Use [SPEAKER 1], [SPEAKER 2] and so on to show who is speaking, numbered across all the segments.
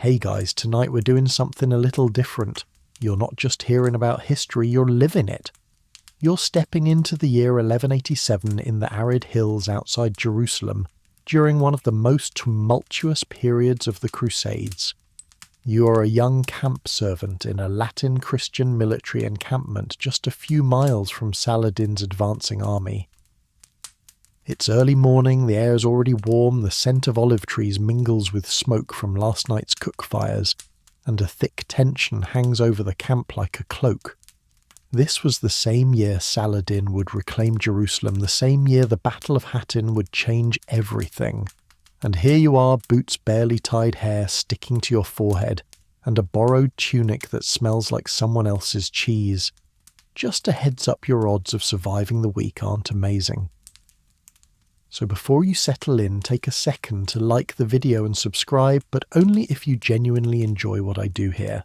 [SPEAKER 1] Hey guys, tonight we're doing something a little different. You're not just hearing about history, you're living it. You're stepping into the year 1187 in the arid hills outside Jerusalem during one of the most tumultuous periods of the Crusades. You are a young camp servant in a Latin Christian military encampment just a few miles from Saladin's advancing army. It's early morning, the air is already warm, the scent of olive trees mingles with smoke from last night's cook fires, and a thick tension hangs over the camp like a cloak. This was the same year Saladin would reclaim Jerusalem, the same year the Battle of Hattin would change everything. And here you are, boots barely tied hair sticking to your forehead, and a borrowed tunic that smells like someone else's cheese. Just a heads up, your odds of surviving the week aren't amazing. So before you settle in, take a second to like the video and subscribe, but only if you genuinely enjoy what I do here.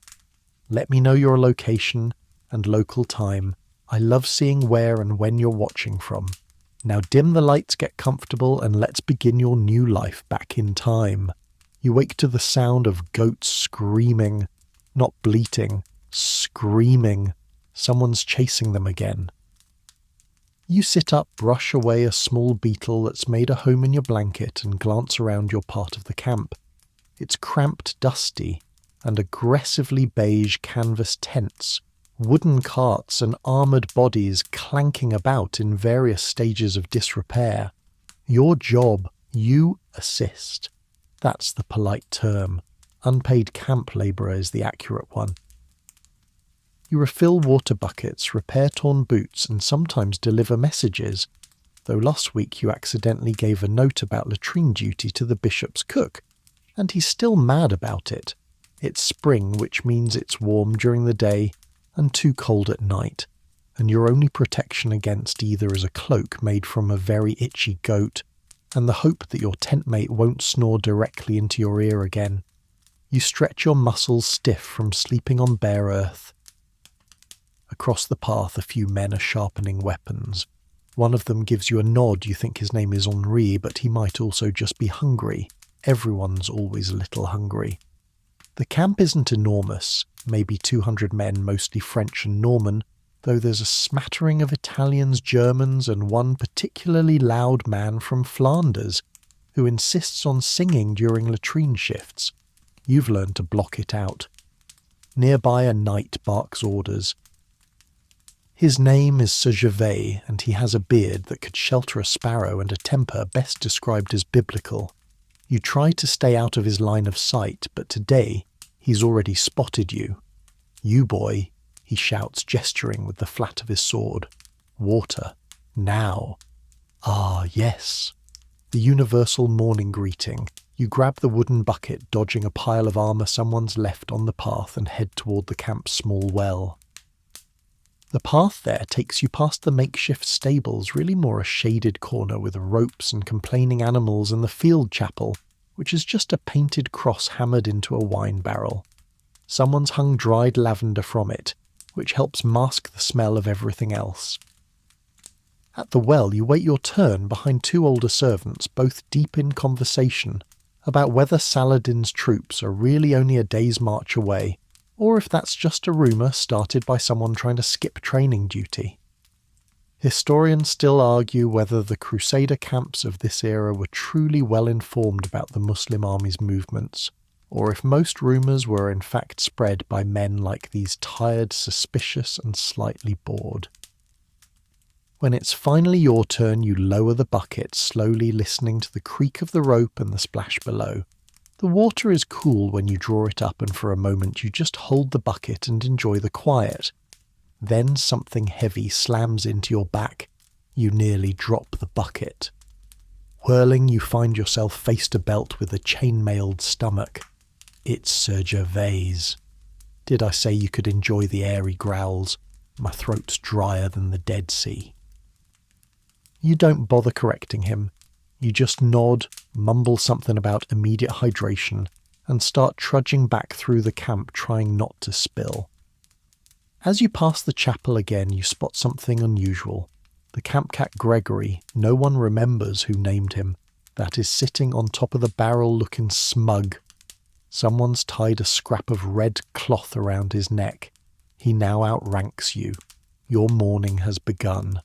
[SPEAKER 1] Let me know your location and local time. I love seeing where and when you're watching from. Now dim the lights, get comfortable, and let's begin your new life back in time. You wake to the sound of goats screaming, not bleating, screaming. Someone's chasing them again. You sit up, brush away a small beetle that's made a home in your blanket, and glance around your part of the camp. It's cramped, dusty, and aggressively beige canvas tents, wooden carts and armoured bodies clanking about in various stages of disrepair. Your job, you assist. That's the polite term. Unpaid camp labourer is the accurate one. You refill water buckets, repair torn boots, and sometimes deliver messages, though last week you accidentally gave a note about latrine duty to the bishop's cook, and he's still mad about it. It's spring, which means it's warm during the day and too cold at night, and your only protection against either is a cloak made from a very itchy goat, and the hope that your tent mate won't snore directly into your ear again. You stretch your muscles stiff from sleeping on bare earth. Across the path, a few men are sharpening weapons. One of them gives you a nod. You think his name is Henri, but he might also just be hungry. Everyone's always a little hungry. The camp isn't enormous, maybe 200 men, mostly French and Norman, though there's a smattering of Italians, Germans, and one particularly loud man from Flanders, who insists on singing during latrine shifts. You've learned to block it out. Nearby a knight barks orders. His name is Sir Gervais, and he has a beard that could shelter a sparrow and a temper best described as biblical. You try to stay out of his line of sight, but today he's already spotted you. You boy, he shouts, gesturing with the flat of his sword. Water. Now. Ah, yes. The universal morning greeting. You grab the wooden bucket, dodging a pile of armour someone's left on the path, and head toward the camp's small well. The path there takes you past the makeshift stables, really more a shaded corner with ropes and complaining animals, and the field chapel, which is just a painted cross hammered into a wine barrel. Someone's hung dried lavender from it, which helps mask the smell of everything else. At the well, you wait your turn behind two older servants, both deep in conversation about whether Saladin's troops are really only a day's march away, or if that's just a rumour started by someone trying to skip training duty. Historians still argue whether the Crusader camps of this era were truly well informed about the Muslim army's movements, or if most rumours were in fact spread by men like these tired, suspicious, and slightly bored. When it's finally your turn, you lower the bucket, slowly listening to the creak of the rope and the splash below. The water is cool when you draw it up, and for a moment you just hold the bucket and enjoy the quiet. Then something heavy slams into your back. You nearly drop the bucket. Whirling, you find yourself face to belt with a chain-mailed stomach. It's Sir Gervais. Did I say you could enjoy the air, he growls. My throat's drier than the Dead Sea. You don't bother correcting him. You just nod, mumble something about immediate hydration, and start trudging back through the camp, trying not to spill. As you pass the chapel again, you spot something unusual. The camp cat Gregory, no one remembers who named him, that is sitting on top of the barrel looking smug. Someone's tied a scrap of red cloth around his neck. He now outranks you. Your morning has begun.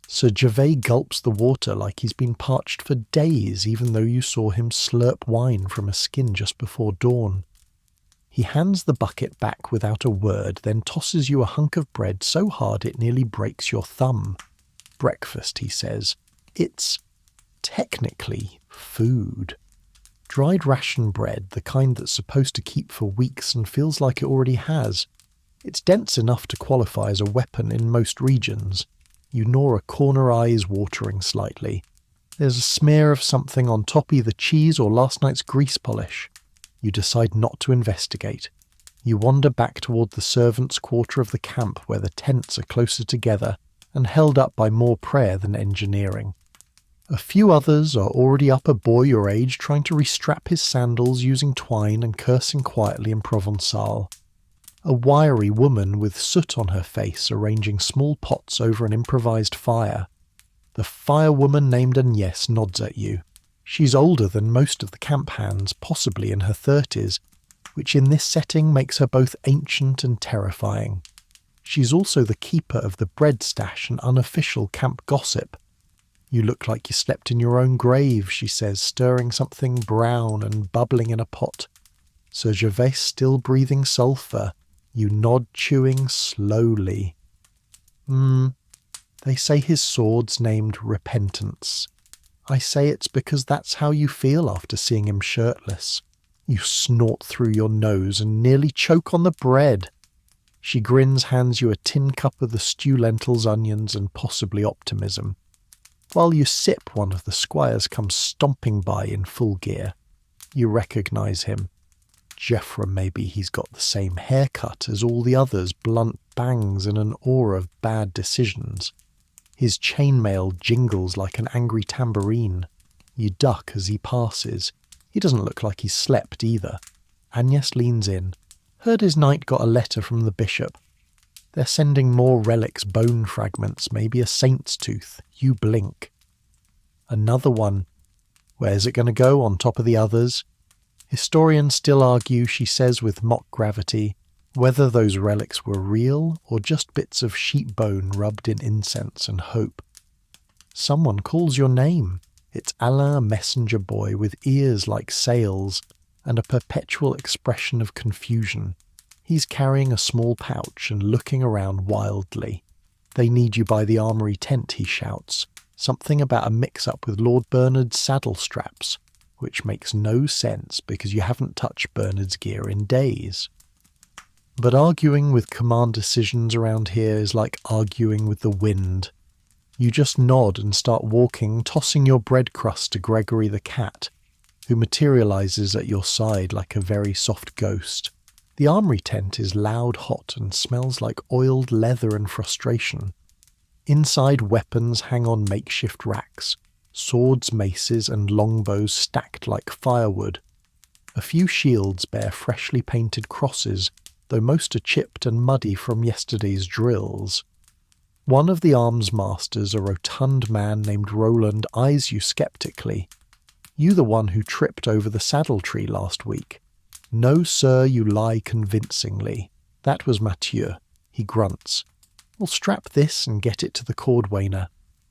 [SPEAKER 1] Sir Gervais gulps the water like he's been parched for days, even though you saw him slurp wine from a skin just before dawn. He hands the bucket back without a word, then tosses you a hunk of bread so hard it nearly breaks your thumb. Breakfast, he says. It's technically food. Dried ration bread, the kind that's supposed to keep for weeks and feels like it already has. It's dense enough to qualify as a weapon in most regions. You gnaw a corner eyes watering slightly. There's a smear of something on top, either cheese or last night's grease polish. You decide not to investigate. You wander back toward the servants' quarter of the camp where the tents are closer together and held up by more prayer than engineering. A few others are already up a boy your age trying to restrap his sandals using twine and cursing quietly in Provençal. A wiry woman with soot on her face arranging small pots over an improvised fire. The firewoman named Agnès nods at you. She's older than most of the camp hands, possibly in her 30s, which in this setting makes her both ancient and terrifying. She's also the keeper of the bread stash and unofficial camp gossip. You look like you slept in your own grave, she says, stirring something brown and bubbling in a pot. Sir Gervais still breathing sulphur. You nod, chewing slowly. They say his sword's named Repentance. I say it's because that's how you feel after seeing him shirtless. You snort through your nose and nearly choke on the bread. She grins, hands you a tin cup of the stew, lentils, onions, and possibly optimism. While you sip, one of the squires comes stomping by in full gear. You recognise him. Geoffrey, maybe he's got the same haircut as all the others, blunt bangs and an aura of bad decisions. His chainmail jingles like an angry tambourine. You duck as he passes. He doesn't look like he's slept either. Agnès leans in. Heard his knight got a letter from the bishop. They're sending more relics, bone fragments, maybe a saint's tooth. You blink. Another one. Where's it going to go on top of the others? Historians still argue, she says with mock gravity, whether those relics were real or just bits of sheep bone rubbed in incense and hope. Someone calls your name. It's Alain, a messenger boy with ears like sails and a perpetual expression of confusion. He's carrying a small pouch and looking around wildly. They need you by the armoury tent, he shouts. Something about a mix-up with Lord Bernard's saddle straps, which makes no sense because you haven't touched Bernard's gear in days. But arguing with command decisions around here is like arguing with the wind. You just nod and start walking, tossing your bread crust to Gregory the cat, who materialises at your side like a very soft ghost. The armoury tent is loud, hot, and smells like oiled leather and frustration. Inside, weapons hang on makeshift racks, swords, maces, and longbows stacked like firewood. A few shields bear freshly painted crosses, though most are chipped and muddy from yesterday's drills. One of the arms masters, a rotund man named Roland, eyes you skeptically. You the one who tripped over the saddle tree last week. No, sir, you lie convincingly. That was Mathieu. He grunts. We'll strap this and get it to the cordwainer.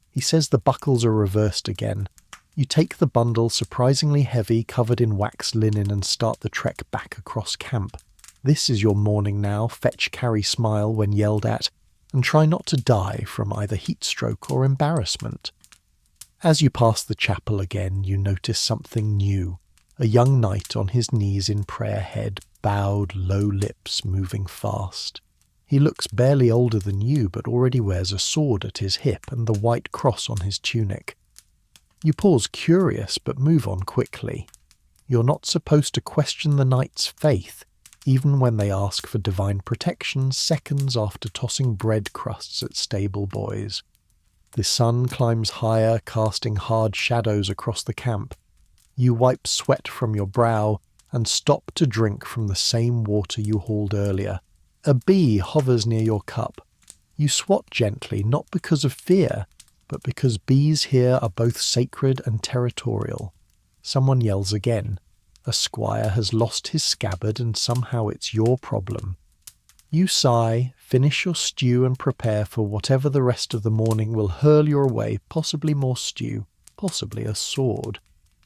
[SPEAKER 1] He says the buckles are reversed again. You take the bundle, surprisingly heavy, covered in wax linen, and start the trek back across camp. This is your morning now, fetch, carry, smile when yelled at, and try not to die from either heat stroke or embarrassment. As you pass the chapel again, you notice something new. A young knight on his knees in prayer head, bowed, low lips moving fast. He looks barely older than you, but already wears a sword at his hip and the white cross on his tunic. You pause curious, but move on quickly. You're not supposed to question the knight's faith, even when they ask for divine protection seconds after tossing bread crusts at stable boys. The sun climbs higher, casting hard shadows across the camp. You wipe sweat from your brow and stop to drink from the same water you hauled earlier. A bee hovers near your cup. You swat gently, not because of fear, but because bees here are both sacred and territorial. Someone yells again. A squire has lost his scabbard and somehow it's your problem. You sigh, finish your stew and prepare for whatever the rest of the morning will hurl your way, possibly more stew, possibly a sword.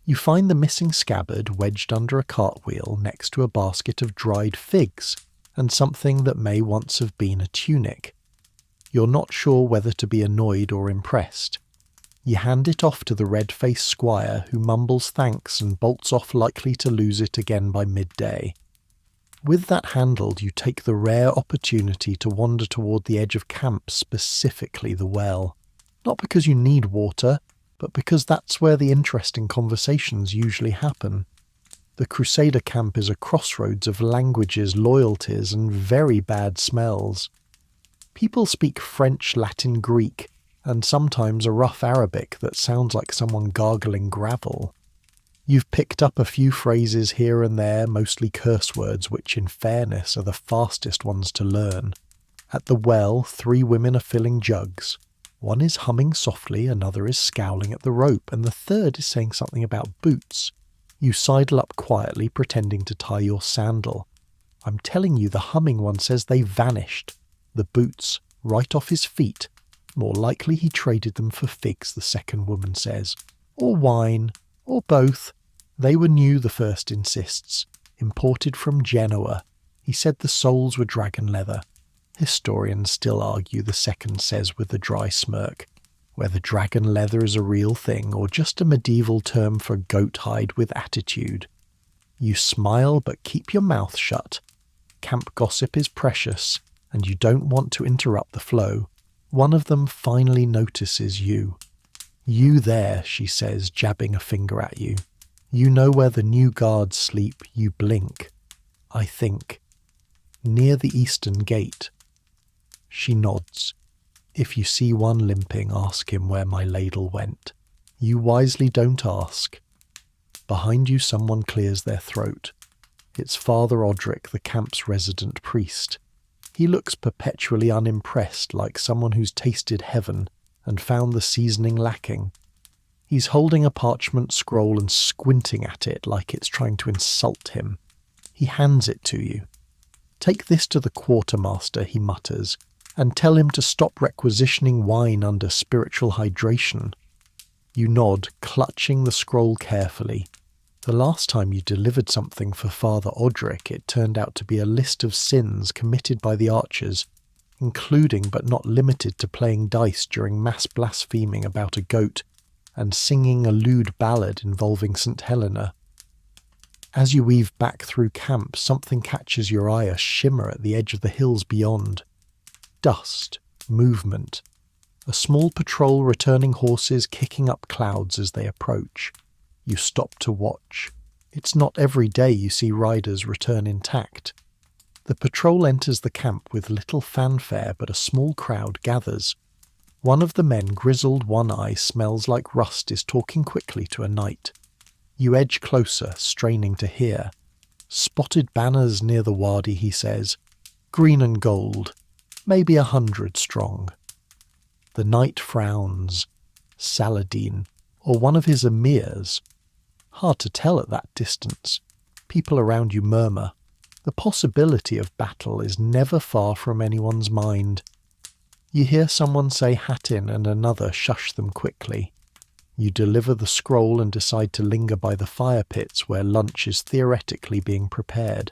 [SPEAKER 1] You find the missing scabbard wedged under a cartwheel next to a basket of dried figs and something that may once have been a tunic. You're not sure whether to be annoyed or impressed. You hand it off to the red-faced squire who mumbles thanks and bolts off, likely to lose it again by midday. With that handled, you take the rare opportunity to wander toward the edge of camp, specifically the well. Not because you need water, but because that's where the interesting conversations usually happen. The Crusader camp is a crossroads of languages, loyalties, and very bad smells. People speak French, Latin, Greek, and sometimes a rough Arabic that sounds like someone gargling gravel. You've picked up a few phrases here and there, mostly curse words, which in fairness are the fastest ones to learn. At the well, 3 women are filling jugs. One is humming softly, another is scowling at the rope, and the third is saying something about boots. You sidle up quietly, pretending to tie your sandal. I'm telling you, the humming one says they vanished. The boots, right off his feet. More likely he traded them for figs, the second woman says. Or wine. Or both. They were new, the first insists. Imported from Genoa. He said the soles were dragon leather. Historians still argue, the second says with a dry smirk, whether dragon leather is a real thing or just a medieval term for goat hide with attitude. You smile but keep your mouth shut. Camp gossip is precious, and you don't want to interrupt the flow. One of them finally notices you. You there, she says, jabbing a finger at you. You know where the new guards sleep, you blink. I think. Near the eastern gate. She nods. If you see one limping, ask him where my ladle went. You wisely don't ask. Behind you someone clears their throat. It's Father Odric, the camp's resident priest. He looks perpetually unimpressed, like someone who's tasted heaven and found the seasoning lacking. He's holding a parchment scroll and squinting at it like it's trying to insult him. He hands it to you. Take this to the quartermaster, he mutters, and tell him to stop requisitioning wine under spiritual hydration. You nod, clutching the scroll carefully. The last time you delivered something for Father Odric, it turned out to be a list of sins committed by the archers, including but not limited to playing dice during mass blaspheming about a goat and singing a lewd ballad involving St. Helena. As you weave back through camp, something catches your eye, a shimmer at the edge of the hills beyond. Dust, movement. A small patrol returning horses kicking up clouds as they approach. You stop to watch. It's not every day you see riders return intact. The patrol enters the camp with little fanfare, but a small crowd gathers. One of the men, grizzled, one eye, smells like rust, is talking quickly to a knight. You edge closer, straining to hear. Spotted banners near the wadi, he says. Green and gold. Maybe 100 strong. The knight frowns. Saladin, or one of his emirs. Hard to tell at that distance. People around you murmur. The possibility of battle is never far from anyone's mind. You hear someone say Hatin and another shush them quickly. You deliver the scroll and decide to linger by the fire pits where lunch is theoretically being prepared.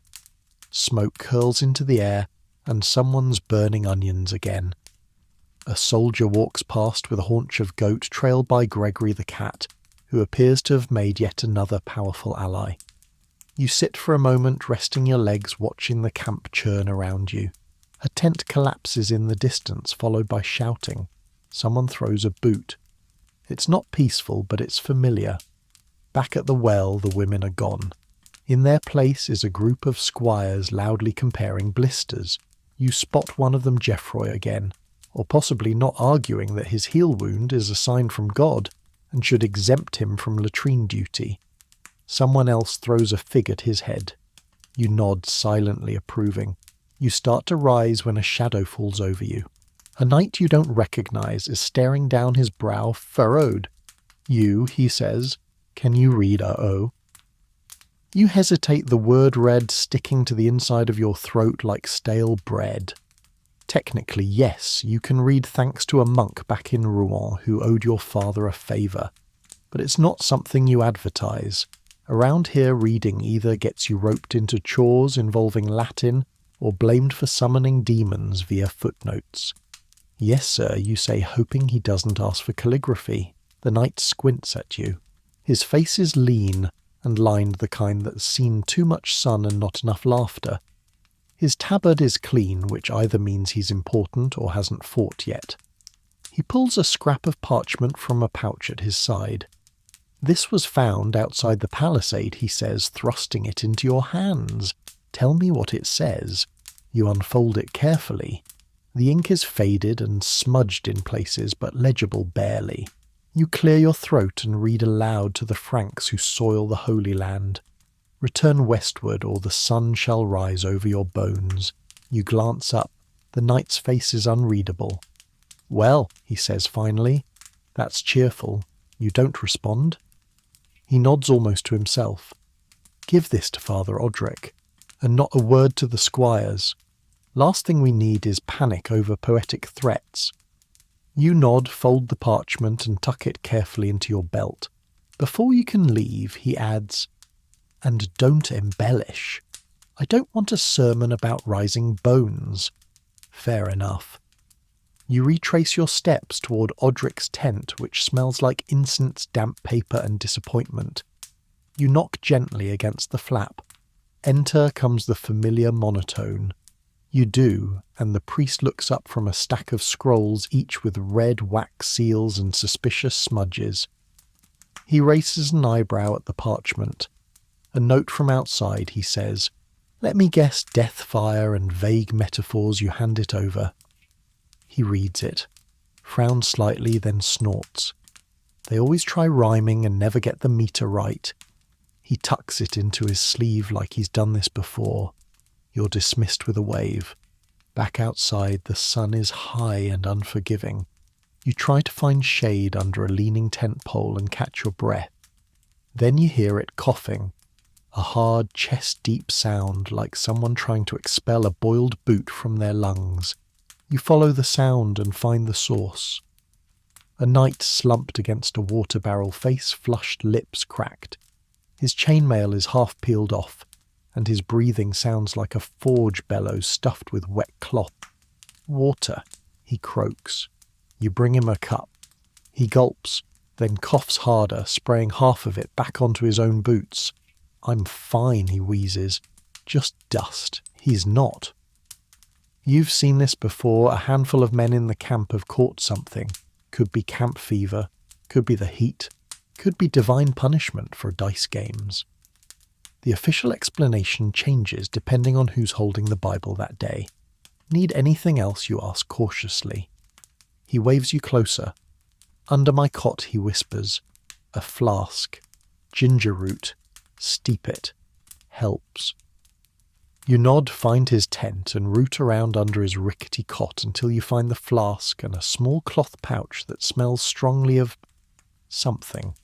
[SPEAKER 1] Smoke curls into the air and someone's burning onions again. A soldier walks past with a haunch of goat, trailed by Gregory the cat, who appears to have made yet another powerful ally. You sit for a moment, resting your legs, watching the camp churn around you. A tent collapses in the distance, followed by shouting. Someone throws a boot. It's not peaceful, but it's familiar. Back at the well, the women are gone. In their place is a group of squires loudly comparing blisters. You spot one of them, Geoffroy, again, or possibly not arguing that his heel wound is a sign from God and should exempt him from latrine duty. Someone else throws a fig at his head. You nod, silently approving. You start to rise when a shadow falls over you. A knight you don't recognize is staring down, his brow furrowed. You, he says, can you read O? You hesitate, the word read sticking to the inside of your throat like stale bread. Technically, yes, you can read thanks to a monk back in Rouen who owed your father a favour. But it's not something you advertise. Around here, reading either gets you roped into chores involving Latin or blamed for summoning demons via footnotes. Yes, sir, you say, hoping he doesn't ask for calligraphy. The knight squints at you. His face is lean and lined, the kind that's seen too much sun and not enough laughter. His tabard is clean, which either means he's important or hasn't fought yet. He pulls a scrap of parchment from a pouch at his side. This was found outside the palisade, he says, thrusting it into your hands. Tell me what it says. You unfold it carefully. The ink is faded and smudged in places, but legible barely. You clear your throat and read aloud to the Franks who soil the Holy Land. Return westward, or the sun shall rise over your bones. You glance up. The knight's face is unreadable. Well, he says finally, that's cheerful. You don't respond? He nods almost to himself. Give this to Father Odric, and not a word to the squires. Last thing we need is panic over poetic threats. You nod, fold the parchment, and tuck it carefully into your belt. Before you can leave, he adds, and don't embellish. I don't want a sermon about rising bones. Fair enough. You retrace your steps toward Odric's tent, which smells like incense, damp paper, and disappointment. You knock gently against the flap. Enter comes the familiar monotone. You do, and the priest looks up from a stack of scrolls, each with red wax seals and suspicious smudges. He raises an eyebrow at the parchment. A note from outside, he says. Let me guess, death fire and vague metaphors. You hand it over. He reads it, frowns slightly, then snorts. They always try rhyming and never get the meter right. He tucks it into his sleeve like he's done this before. You're dismissed with a wave. Back outside, the sun is high and unforgiving. You try to find shade under a leaning tent pole and catch your breath. Then you hear it coughing, a hard, chest-deep sound like someone trying to expel a boiled boot from their lungs. You follow the sound and find the source. A knight slumped against a water barrel, face flushed, lips cracked. His chainmail is half peeled off, and his breathing sounds like a forge bellows stuffed with wet cloth. Water, he croaks. You bring him a cup. He gulps, then coughs harder, spraying half of it back onto his own boots. I'm fine, he wheezes. Just dust. He's not. You've seen this before. A handful of men in the camp have caught something. Could be camp fever, could be the heat, could be divine punishment for dice games. The official explanation changes depending on who's holding the Bible that day. Need anything else, you ask cautiously. He waves you closer. Under my cot, he whispers. A flask. Ginger root. Steep it. Helps. You nod, find his tent, and root around under his rickety cot until you find the flask and a small cloth pouch that smells strongly of something.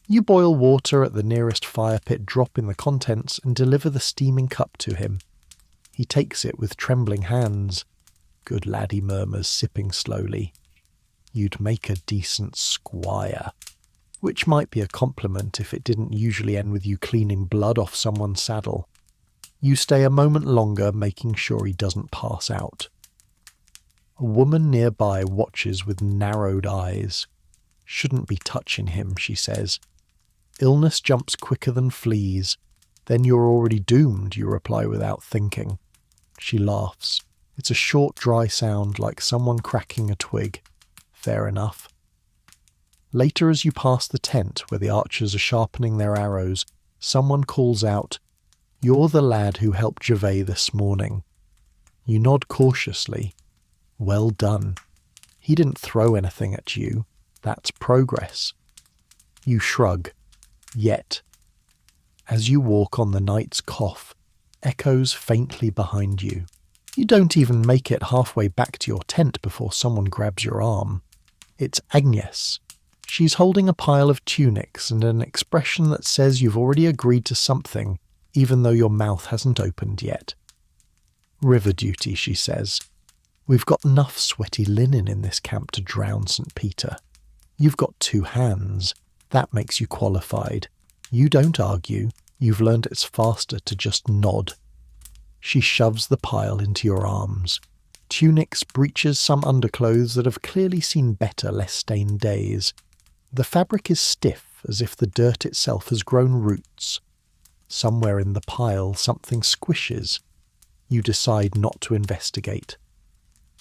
[SPEAKER 1] You boil water at the nearest fire pit, drop in the contents, and deliver the steaming cup to him. He takes it with trembling hands. Good lad, he murmurs, sipping slowly. You'd make a decent squire. Which might be a compliment if it didn't usually end with you cleaning blood off someone's saddle. You stay a moment longer, making sure he doesn't pass out. A woman nearby watches with narrowed eyes. Shouldn't be touching him, she says. Illness jumps quicker than fleas. Then you're already doomed, you reply without thinking. She laughs. It's a short, dry sound like someone cracking a twig. Fair enough. Later, as you pass the tent where the archers are sharpening their arrows, someone calls out, You're the lad who helped Gervais this morning. You nod cautiously. Well done. He didn't throw anything at you. That's progress. You shrug. Yet. As you walk on, the night's cough echoes faintly behind you. You don't even make it halfway back to your tent before someone grabs your arm. It's Agnes. She's holding a pile of tunics and an expression that says you've already agreed to something, even though your mouth hasn't opened yet. "River duty," she says. "We've got enough sweaty linen in this camp to drown St. Peter. You've got 2 hands. That makes you qualified. You don't argue. You've learned it's faster to just nod." She shoves the pile into your arms. Tunics, breeches, some underclothes that have clearly seen better, less stained days. The fabric is stiff, as if the dirt itself has grown roots. Somewhere in the pile something squishes. You decide not to investigate.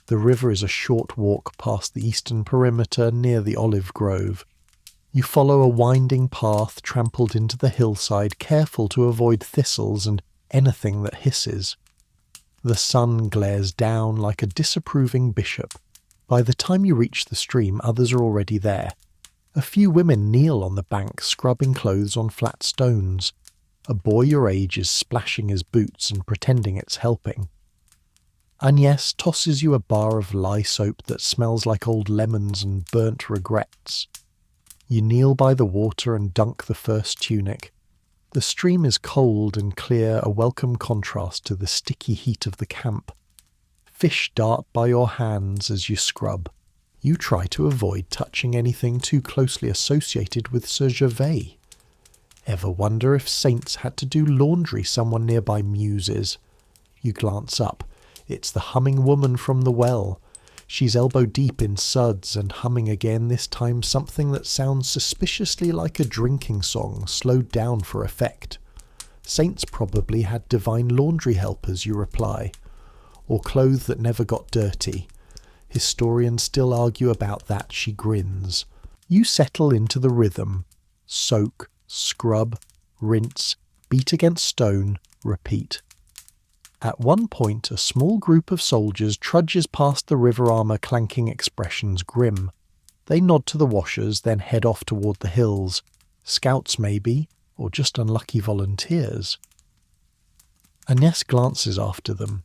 [SPEAKER 1] The river is a short walk past the eastern perimeter near the olive grove. You follow a winding path trampled into the hillside, careful to avoid thistles and anything that hisses. The sun glares down like a disapproving bishop. By the time you reach the stream, others are already there. A few women kneel on the bank, scrubbing clothes on flat stones. A boy your age is splashing his boots and pretending it's helping. Agnès tosses you a bar of lye soap that smells like old lemons and burnt regrets. You kneel by the water and dunk the first tunic. The stream is cold and clear, a welcome contrast to the sticky heat of the camp. Fish dart by your hands as you scrub. You try to avoid touching anything too closely associated with Sir Gervais. Ever wonder if saints had to do laundry someone nearby muses? You glance up. It's the humming woman from the well. She's elbow deep in suds and humming again, this time something that sounds suspiciously like a drinking song, slowed down for effect. Saints probably had divine laundry helpers, you reply. Or clothes that never got dirty. Historians still argue about that, she grins. You settle into the rhythm. Soak, scrub, rinse, beat against stone, repeat. At one point, a small group of soldiers trudges past the river armour, clanking expressions grim. They nod to the washers, then head off toward the hills. Scouts maybe, or just unlucky volunteers. Agnès glances after them.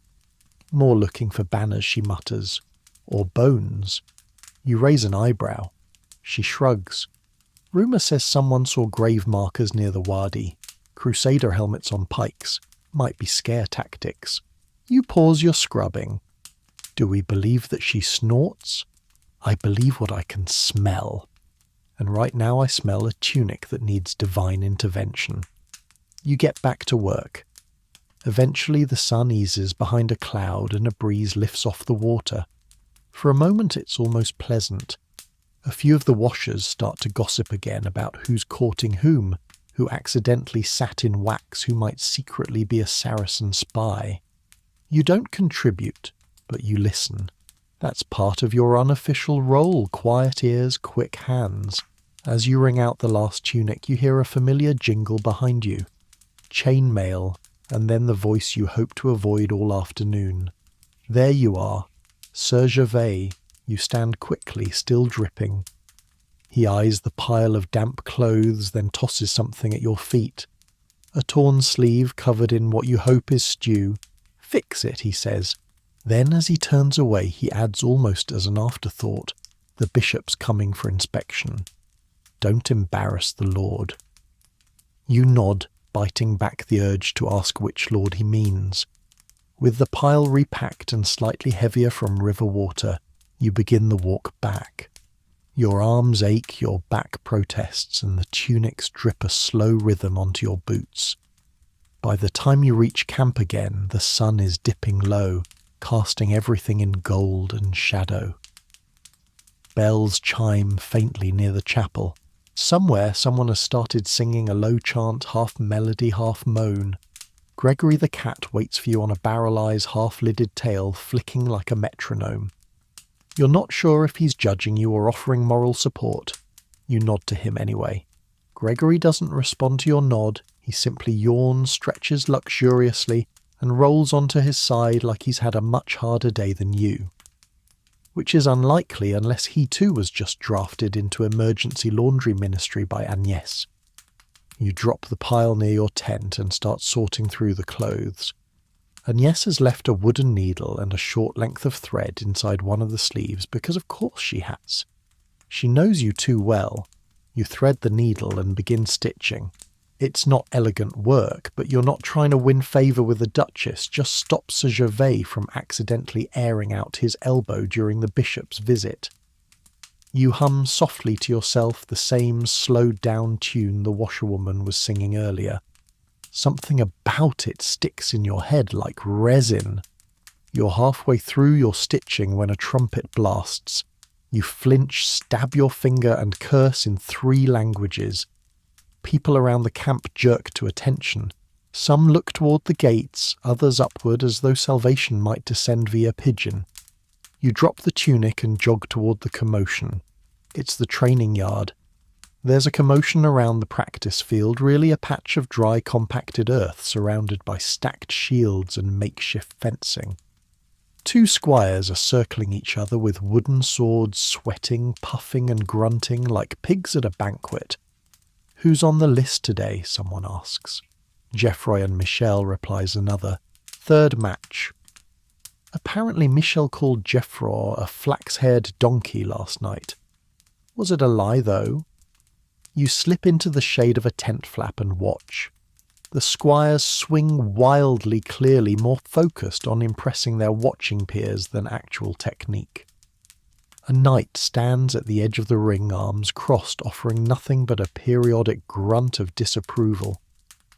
[SPEAKER 1] More looking for banners, she mutters. Or bones. You raise an eyebrow. She shrugs. Rumour says someone saw grave markers near the wadi. Crusader helmets on pikes. Might be scare tactics. You pause your scrubbing. Do we believe that she snorts? I believe what I can smell. And right now I smell a tunic that needs divine intervention. You get back to work. Eventually the sun eases behind a cloud and a breeze lifts off the water. For a moment it's almost pleasant. A few of the washers start to gossip again about who's courting whom, who accidentally sat in wax, who might secretly be a Saracen spy. You don't contribute, but you listen. That's part of your unofficial role, quiet ears, quick hands. As you wring out the last tunic, you hear a familiar jingle behind you. Chainmail, and then the voice you hope to avoid all afternoon. There you are, Sir Gervais. You stand quickly, still dripping. He eyes the pile of damp clothes, then tosses something at your feet. A torn sleeve covered in what you hope is stew. Fix it, he says. Then as he turns away, he adds almost as an afterthought, the bishop's coming for inspection. Don't embarrass the Lord. You nod, biting back the urge to ask which Lord he means. With the pile repacked and slightly heavier from river water, you begin the walk back. Your arms ache, your back protests, and the tunics drip a slow rhythm onto your boots. By the time you reach camp again, the sun is dipping low, casting everything in gold and shadow. Bells chime faintly near the chapel. Somewhere someone has started singing a low chant, half melody, half moan. Gregory the cat waits for you on a barrel-eyes, half-lidded tail, flicking like a metronome. You're not sure if he's judging you or offering moral support. You nod to him anyway. Gregory doesn't respond to your nod. He simply yawns, stretches luxuriously, and rolls onto his side like he's had a much harder day than you. Which is unlikely unless he too was just drafted into emergency laundry ministry by Agnès. You drop the pile near your tent and start sorting through the clothes. Agnès has left a wooden needle and a short length of thread inside one of the sleeves because of course she has. She knows you too well. You thread the needle and begin stitching. It's not elegant work, but you're not trying to win favour with the Duchess. Just stop Sir Gervais from accidentally airing out his elbow during the bishop's visit. You hum softly to yourself the same slowed-down tune the washerwoman was singing earlier. Something about it sticks in your head like resin. You're halfway through your stitching when a trumpet blasts. You flinch, stab your finger, and curse in 3 languages. People around the camp jerk to attention. Some look toward the gates, others upward as though salvation might descend via pigeon. You drop the tunic and jog toward the commotion. It's the training yard. There's a commotion around the practice field, really a patch of dry compacted earth surrounded by stacked shields and makeshift fencing. 2 squires are circling each other with wooden swords, sweating, puffing and grunting like pigs at a banquet. "Who's on the list today?" someone asks. Geoffroy and Michel, replies another. 3rd match. Apparently Michel called Geoffroy a flax-haired donkey last night. Was it a lie, though? You slip into the shade of a tent flap and watch. The squires swing wildly clearly, more focused on impressing their watching peers than actual technique. A knight stands at the edge of the ring, arms crossed, offering nothing but a periodic grunt of disapproval.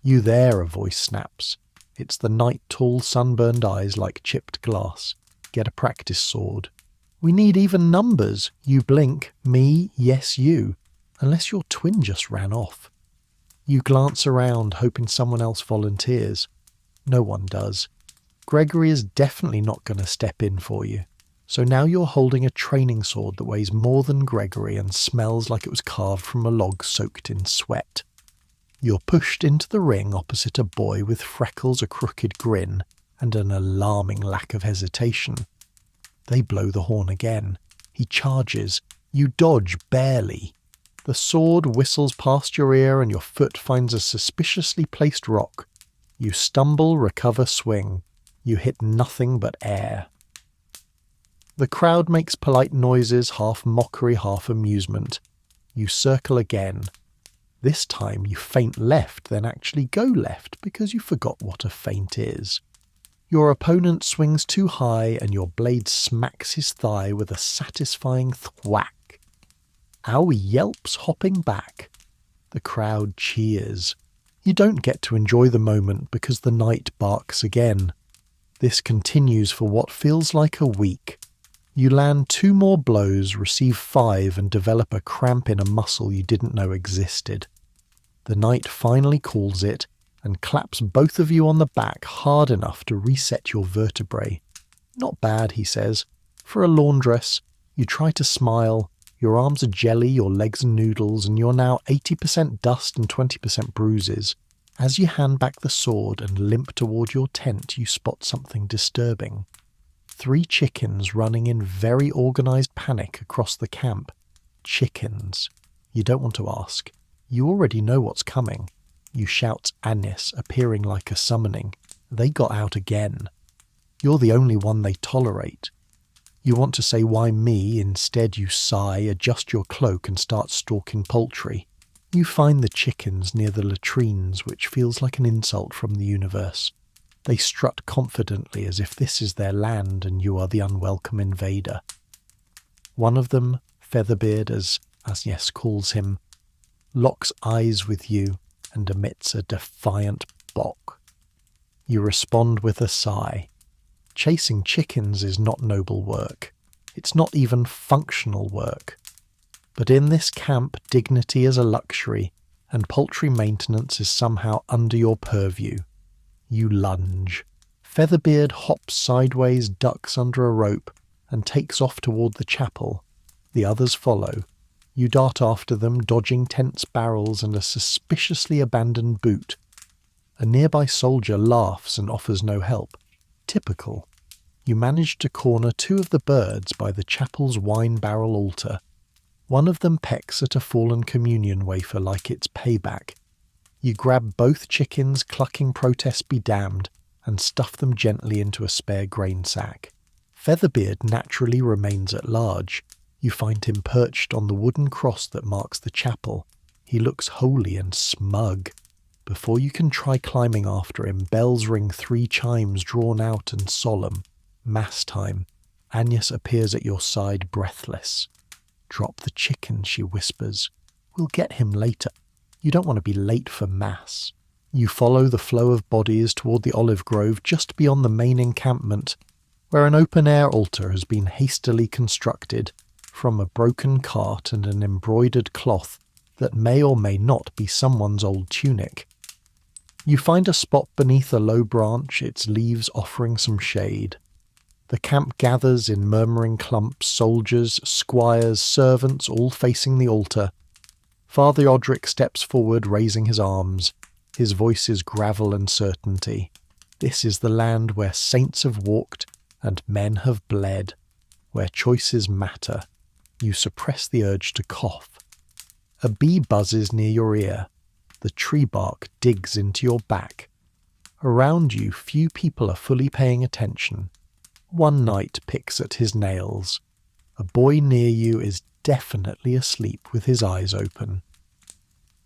[SPEAKER 1] "You there," a voice snaps. It's the knight, tall, sunburned eyes like chipped glass. "Get a practice sword." "We need even numbers." You blink. "Me? Yes, you. Unless your twin just ran off." You glance around, hoping someone else volunteers. No one does. Gregory is definitely not going to step in for you. So now you're holding a training sword that weighs more than Gregory and smells like it was carved from a log soaked in sweat. You're pushed into the ring opposite a boy with freckles, a crooked grin, and an alarming lack of hesitation. They blow the horn again. He charges. You dodge barely. The sword whistles past your ear and your foot finds a suspiciously placed rock. You stumble, recover, swing. You hit nothing but air. The crowd makes polite noises, half mockery, half amusement. You circle again. This time you feint left, then actually go left because you forgot what a feint is. Your opponent swings too high and your blade smacks his thigh with a satisfying thwack. Owie yelps, hopping back. The crowd cheers. You don't get to enjoy the moment because the knight barks again. This continues for what feels like a week. You land 2 more blows, receive 5, and develop a cramp in a muscle you didn't know existed. The knight finally calls it and claps both of you on the back hard enough to reset your vertebrae. "Not bad," he says. "For a laundress." You try to smile. Your arms are jelly, your legs are noodles, and you're now 80% dust and 20% bruises. As you hand back the sword and limp toward your tent, you spot something disturbing. 3 chickens running in very organised panic across the camp. Chickens. You don't want to ask. You already know what's coming. You shout Anis, appearing like a summoning. They got out again. You're the only one they tolerate. You want to say, "Why me?" Instead you sigh, adjust your cloak and start stalking poultry. You find the chickens near the latrines, which feels like an insult from the universe. They strut confidently as if this is their land and you are the unwelcome invader. One of them, Featherbeard as Agnes calls him, locks eyes with you and emits a defiant bok. You respond with a sigh. Chasing chickens is not noble work. It's not even functional work. But in this camp, dignity is a luxury, and poultry maintenance is somehow under your purview. You lunge. Featherbeard hops sideways, ducks under a rope, and takes off toward the chapel. The others follow. You dart after them, dodging tents, barrels, and a suspiciously abandoned boot. A nearby soldier laughs and offers no help. Typical. You manage to corner 2 of the birds by the chapel's wine barrel altar. One of them pecks at a fallen communion wafer like it's payback. You grab both chickens, clucking protest be damned, and stuff them gently into a spare grain sack. Featherbeard naturally remains at large. You find him perched on the wooden cross that marks the chapel. He looks holy and smug. Before you can try climbing after him, bells ring 3 chimes drawn out and solemn. Mass time. Agnes appears at your side, breathless. "Drop the chicken," she whispers. "We'll get him later. You don't want to be late for Mass." You follow the flow of bodies toward the olive grove just beyond the main encampment, where an open-air altar has been hastily constructed from a broken cart and an embroidered cloth that may or may not be someone's old tunic. You find a spot beneath a low branch, its leaves offering some shade. The camp gathers in murmuring clumps, soldiers, squires, servants, all facing the altar. Father Odric steps forward, raising his arms. His voice is gravel and certainty. This is the land where saints have walked and men have bled, where choices matter. You suppress the urge to cough. A bee buzzes near your ear. The tree bark digs into your back. Around you, few people are fully paying attention. One knight picks at his nails. A boy near you is definitely asleep with his eyes open.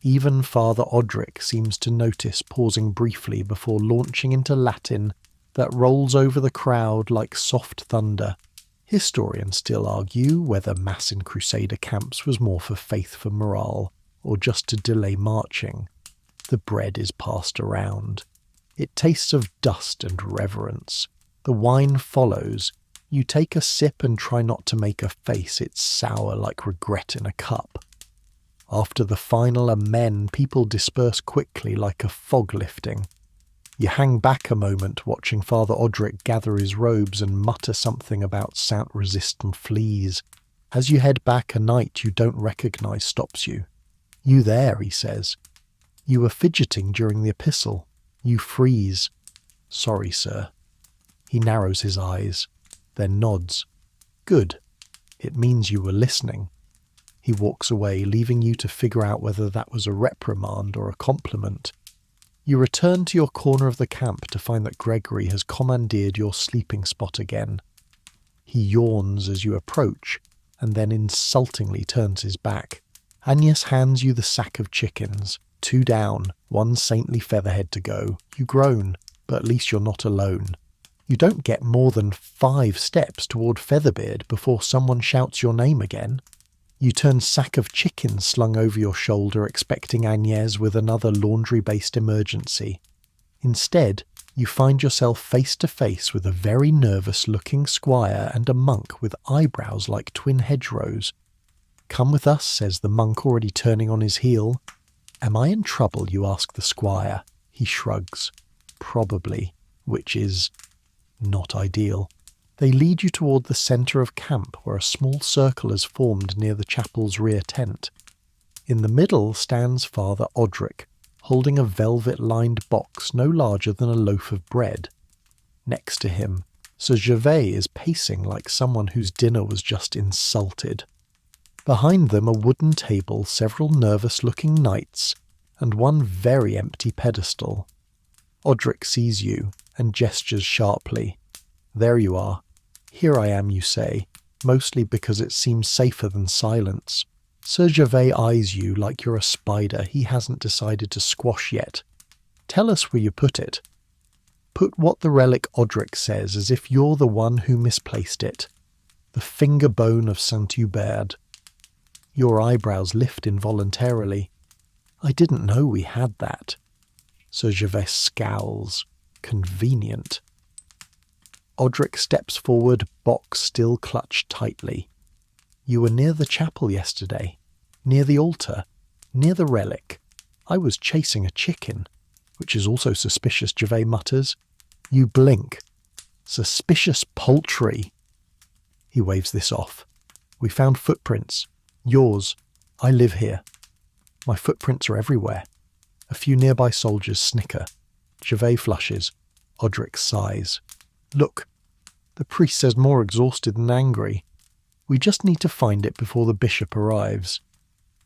[SPEAKER 1] Even Father Odric seems to notice, pausing briefly before launching into Latin that rolls over the crowd like soft thunder. Historians still argue whether Mass in Crusader camps was more for faith for morale, or just to delay marching. The bread is passed around. It tastes of dust and reverence. The wine follows. You take a sip and try not to make a face. It's sour like regret in a cup. After the final amen, people disperse quickly like a fog lifting. You hang back a moment, watching Father Odric gather his robes and mutter something about sound-resistant fleas. As you head back, a knight you don't recognise stops you. "You there," he says. "You were fidgeting during the epistle. You freeze." "Sorry, sir." He narrows his eyes, then nods. "Good. It means you were listening." He walks away, leaving you to figure out whether that was a reprimand or a compliment. You return to your corner of the camp to find that Gregory has commandeered your sleeping spot again. He yawns as you approach, and then insultingly turns his back. Agnes hands you the sack of chickens. 2 down, 1 saintly featherhead to go. You groan, but at least you're not alone. You don't get more than 5 steps toward Featherbeard before someone shouts your name again. You turn sack of chickens slung over your shoulder, expecting Agnes with another laundry-based emergency. Instead, you find yourself face to face with a very nervous-looking squire and a monk with eyebrows like twin hedgerows. "Come with us," says the monk, already turning on his heel. "Am I in trouble?" you ask the squire. He shrugs. "Probably," which is not ideal. They lead you toward the centre of camp, where a small circle is formed near the chapel's rear tent. In the middle stands Father Odric, holding a velvet-lined box no larger than a loaf of bread. Next to him, Sir Gervais is pacing like someone whose dinner was just insulted. Behind them, a wooden table, several nervous-looking knights, and one very empty pedestal. Odric sees you and gestures sharply. "There you are. Here I am," you say, mostly because it seems safer than silence. Sir Gervais eyes you like you're a spider he hasn't decided to squash yet. "Tell us where you put it." "Put what the relic Odric says, as if you're the one who misplaced it. The finger bone of Saint Hubert." Your eyebrows lift involuntarily. "I didn't know we had that." Sir Gervais scowls. Convenient. Odric steps forward, box still clutched tightly. "You were near the chapel yesterday, near the altar, near the relic. I was chasing a chicken," which is also suspicious, Gervais mutters. You blink. "Suspicious poultry." He waves this off. "We found footprints. Yours. I live here. My footprints are everywhere." A few nearby soldiers snicker. Gervais flushes. Odric sighs. "Look." The priest says, more exhausted than angry. "We just need to find it before the bishop arrives."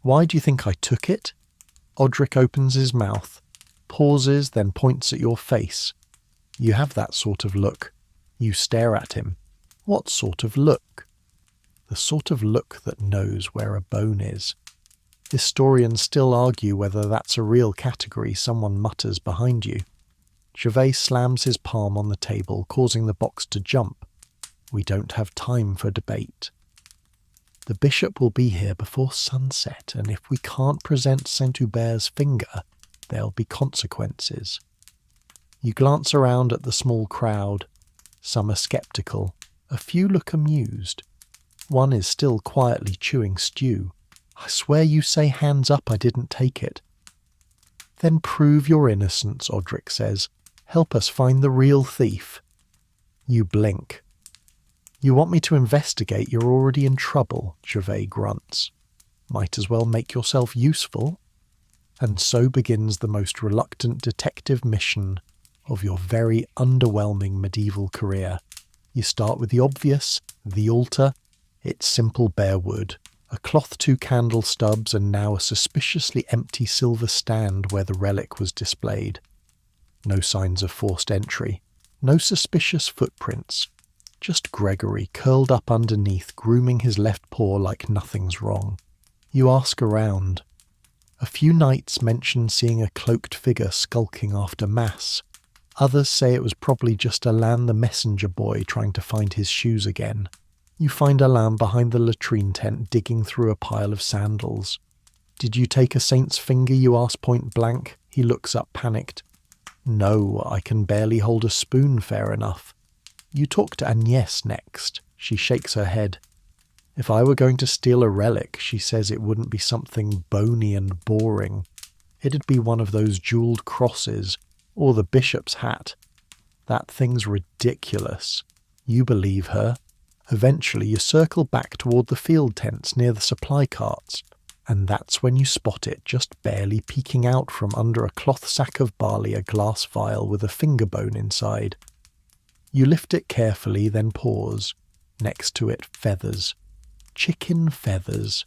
[SPEAKER 1] "Why do you think I took it?" Odric opens his mouth, pauses, then points at your face. You have that sort of look. You stare at him. What sort of look? The sort of look that knows where a bone is. Historians still argue whether that's a real category, someone mutters behind you. Gervais slams his palm on the table, causing the box to jump. We don't have time for debate. The bishop will be here before sunset, and if we can't present Saint-Hubert's finger, there'll be consequences. You glance around at the small crowd. Some are sceptical. A few look amused. One is still quietly chewing stew. I swear you say hands up, I didn't take it. Then prove your innocence, Odric says. Help us find the real thief. You blink. You want me to investigate? You're already in trouble, Gervais grunts. Might as well make yourself useful. And so begins the most reluctant detective mission of your very underwhelming medieval career. You start with the obvious, the altar. It's simple bare wood. A cloth, 2 candle stubs, and now a suspiciously empty silver stand where the relic was displayed. No signs of forced entry. No suspicious footprints. Just Gregory curled up underneath, grooming his left paw like nothing's wrong. You ask around. A few knights mention seeing a cloaked figure skulking after mass. Others say it was probably just Alain the messenger boy trying to find his shoes again. You find Alain behind the latrine tent digging through a pile of sandals. Did you take a saint's finger, you ask point blank? He looks up panicked. No, I can barely hold a spoon fair enough. You talk to Agnès next. She shakes her head. If I were going to steal a relic, she says it wouldn't be something bony and boring. It'd be one of those jewelled crosses, or the bishop's hat. That thing's ridiculous. You believe her. Eventually you circle back toward the field tents near the supply carts, and that's when you spot it just barely peeking out from under a cloth sack of barley, a glass vial with a finger bone inside. You lift it carefully, then pause. Next to it, feathers. Chicken feathers.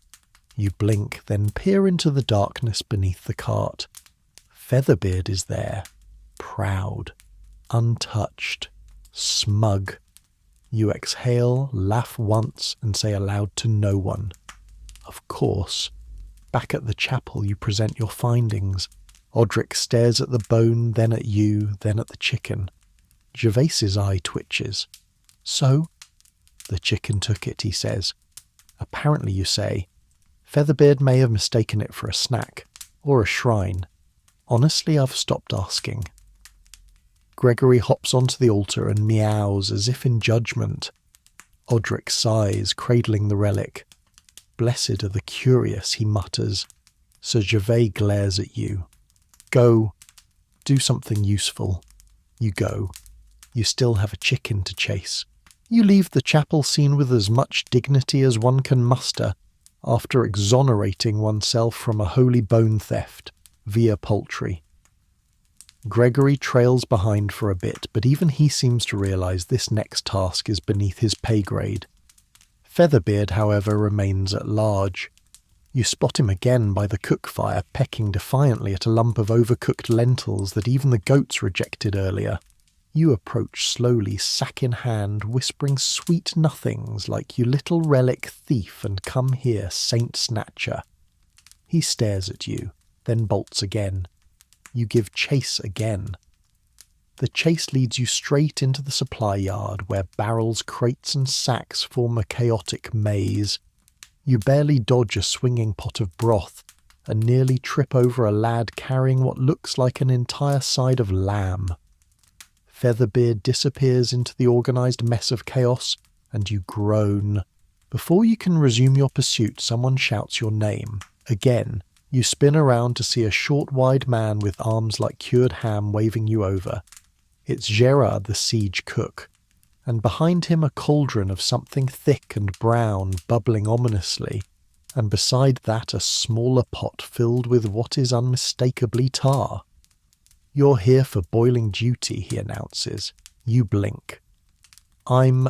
[SPEAKER 1] You blink, then peer into the darkness beneath the cart. Featherbeard is there. Proud. Untouched. Smug. You exhale, laugh once, and say aloud to no one. Of course. Back at the chapel you present your findings. Odric stares at the bone, then at you, then at the chicken. Gervais's eye twitches. So? The chicken took it, he says. Apparently, you say. Featherbeard may have mistaken it for a snack, or a shrine. Honestly, I've stopped asking. Gregory hops onto the altar and meows as if in judgment. Odric sighs, cradling the relic. Blessed are the curious, he mutters. Sir Gervais glares at you. Go. Do something useful. You go. You still have a chicken to chase. You leave the chapel scene with as much dignity as one can muster after exonerating oneself from a holy bone theft via poultry. Gregory trails behind for a bit, but even he seems to realise this next task is beneath his pay grade. Featherbeard, however, remains at large. You spot him again by the cook fire, pecking defiantly at a lump of overcooked lentils that even the goats rejected earlier. You approach slowly, sack in hand, whispering sweet nothings like you little relic thief and come here, saint snatcher. He stares at you, then bolts again. You give chase again. The chase leads you straight into the supply yard, where barrels, crates and sacks form a chaotic maze. You barely dodge a swinging pot of broth, and nearly trip over a lad carrying what looks like an entire side of lamb. Featherbeard disappears into the organised mess of chaos, and you groan. Before you can resume your pursuit, someone shouts your name. Again, you spin around to see a short, wide man with arms like cured ham waving you over. It's Gerard, the siege cook, and behind him a cauldron of something thick and brown bubbling ominously, and beside that a smaller pot filled with what is unmistakably tar. You're here for boiling duty, he announces. You blink. I'm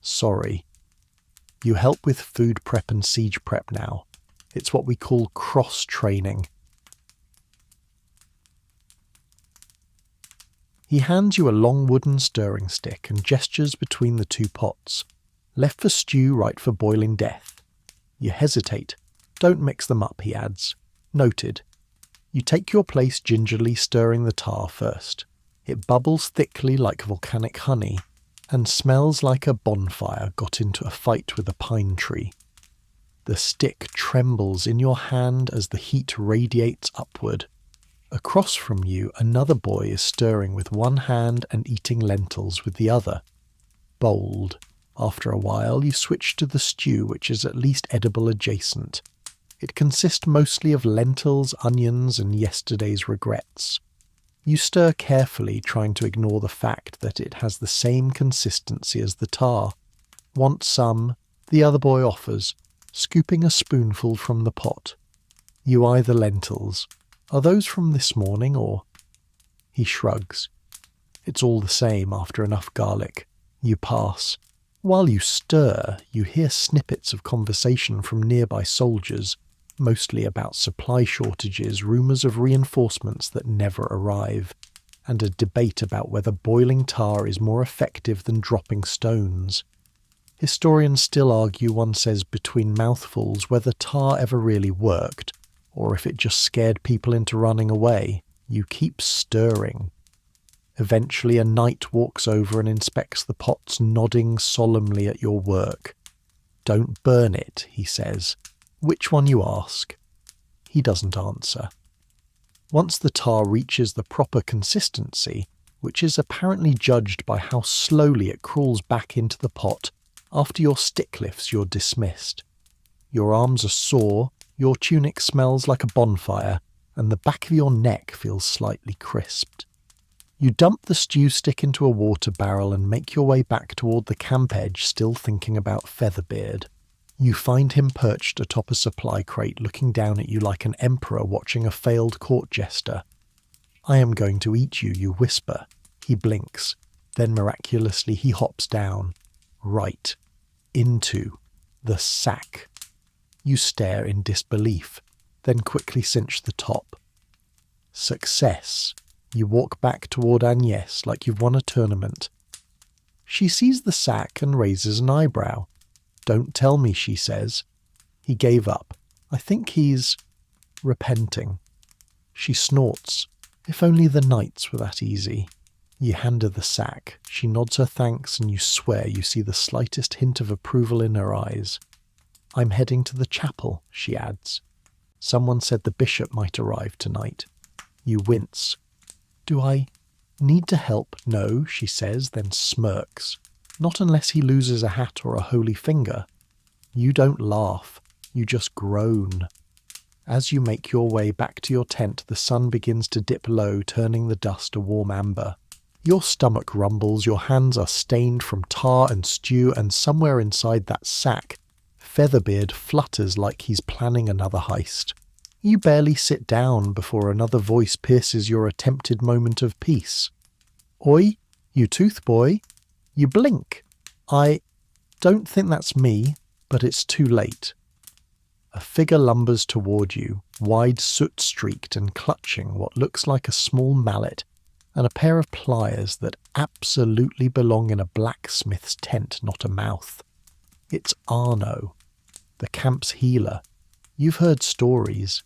[SPEAKER 1] sorry. You help with food prep and siege prep now. It's what we call cross-training. He hands you a long wooden stirring stick and gestures between the two pots. Left for stew, right for boiling death. You hesitate. Don't mix them up, he adds. Noted. You take your place gingerly stirring the tar first. It bubbles thickly like volcanic honey and smells like a bonfire got into a fight with a pine tree. The stick trembles in your hand as the heat radiates upward. Across from you, another boy is stirring with one hand and eating lentils with the other. Bold. After a while, you switch to the stew, which is at least edible adjacent. It consists mostly of lentils, onions, and yesterday's regrets. You stir carefully, trying to ignore the fact that it has the same consistency as the tar. Want some? The other boy offers, scooping a spoonful from the pot. You eye the lentils. Are those from this morning, or? He shrugs. It's all the same after enough garlic. You pass. While you stir, you hear snippets of conversation from nearby soldiers, mostly about supply shortages, rumours of reinforcements that never arrive, and a debate about whether boiling tar is more effective than dropping stones. Historians still argue, one says between mouthfuls, whether tar ever really worked, or if it just scared people into running away. You keep stirring. Eventually a knight walks over and inspects the pots, nodding solemnly at your work. Don't burn it, he says. Which one, you ask? He doesn't answer. Once the tar reaches the proper consistency, which is apparently judged by how slowly it crawls back into the pot, after your stick lifts, you're dismissed. Your arms are sore, your tunic smells like a bonfire, and the back of your neck feels slightly crisped. You dump the stew stick into a water barrel and make your way back toward the camp edge, still thinking about Featherbeard. You find him perched atop a supply crate, looking down at you like an emperor watching a failed court jester. I am going to eat you, you whisper. He blinks. Then miraculously he hops down. Right. Into the sack. You stare in disbelief, then quickly cinch the top. Success. You walk back toward Agnès like you've won a tournament. She sees the sack and raises an eyebrow. Don't tell me, she says. He gave up. I think he's repenting. She snorts. If only the nights were that easy. You hand her the sack. She nods her thanks and you swear you see the slightest hint of approval in her eyes. I'm heading to the chapel, she adds. Someone said the bishop might arrive tonight. You wince. Do I need to help? No, she says, then smirks. Not unless he loses a hat or a holy finger. You don't laugh. You just groan. As you make your way back to your tent, the sun begins to dip low, turning the dust a warm amber. Your stomach rumbles, your hands are stained from tar and stew, and somewhere inside that sack, Featherbeard flutters like he's planning another heist. You barely sit down before another voice pierces your attempted moment of peace. Oi, you tooth boy. You blink. I don't think that's me, but it's too late. A figure lumbers toward you, wide soot-streaked and clutching what looks like a small mallet and a pair of pliers that absolutely belong in a blacksmith's tent, not a mouth. It's Arno, the camp's healer. You've heard stories.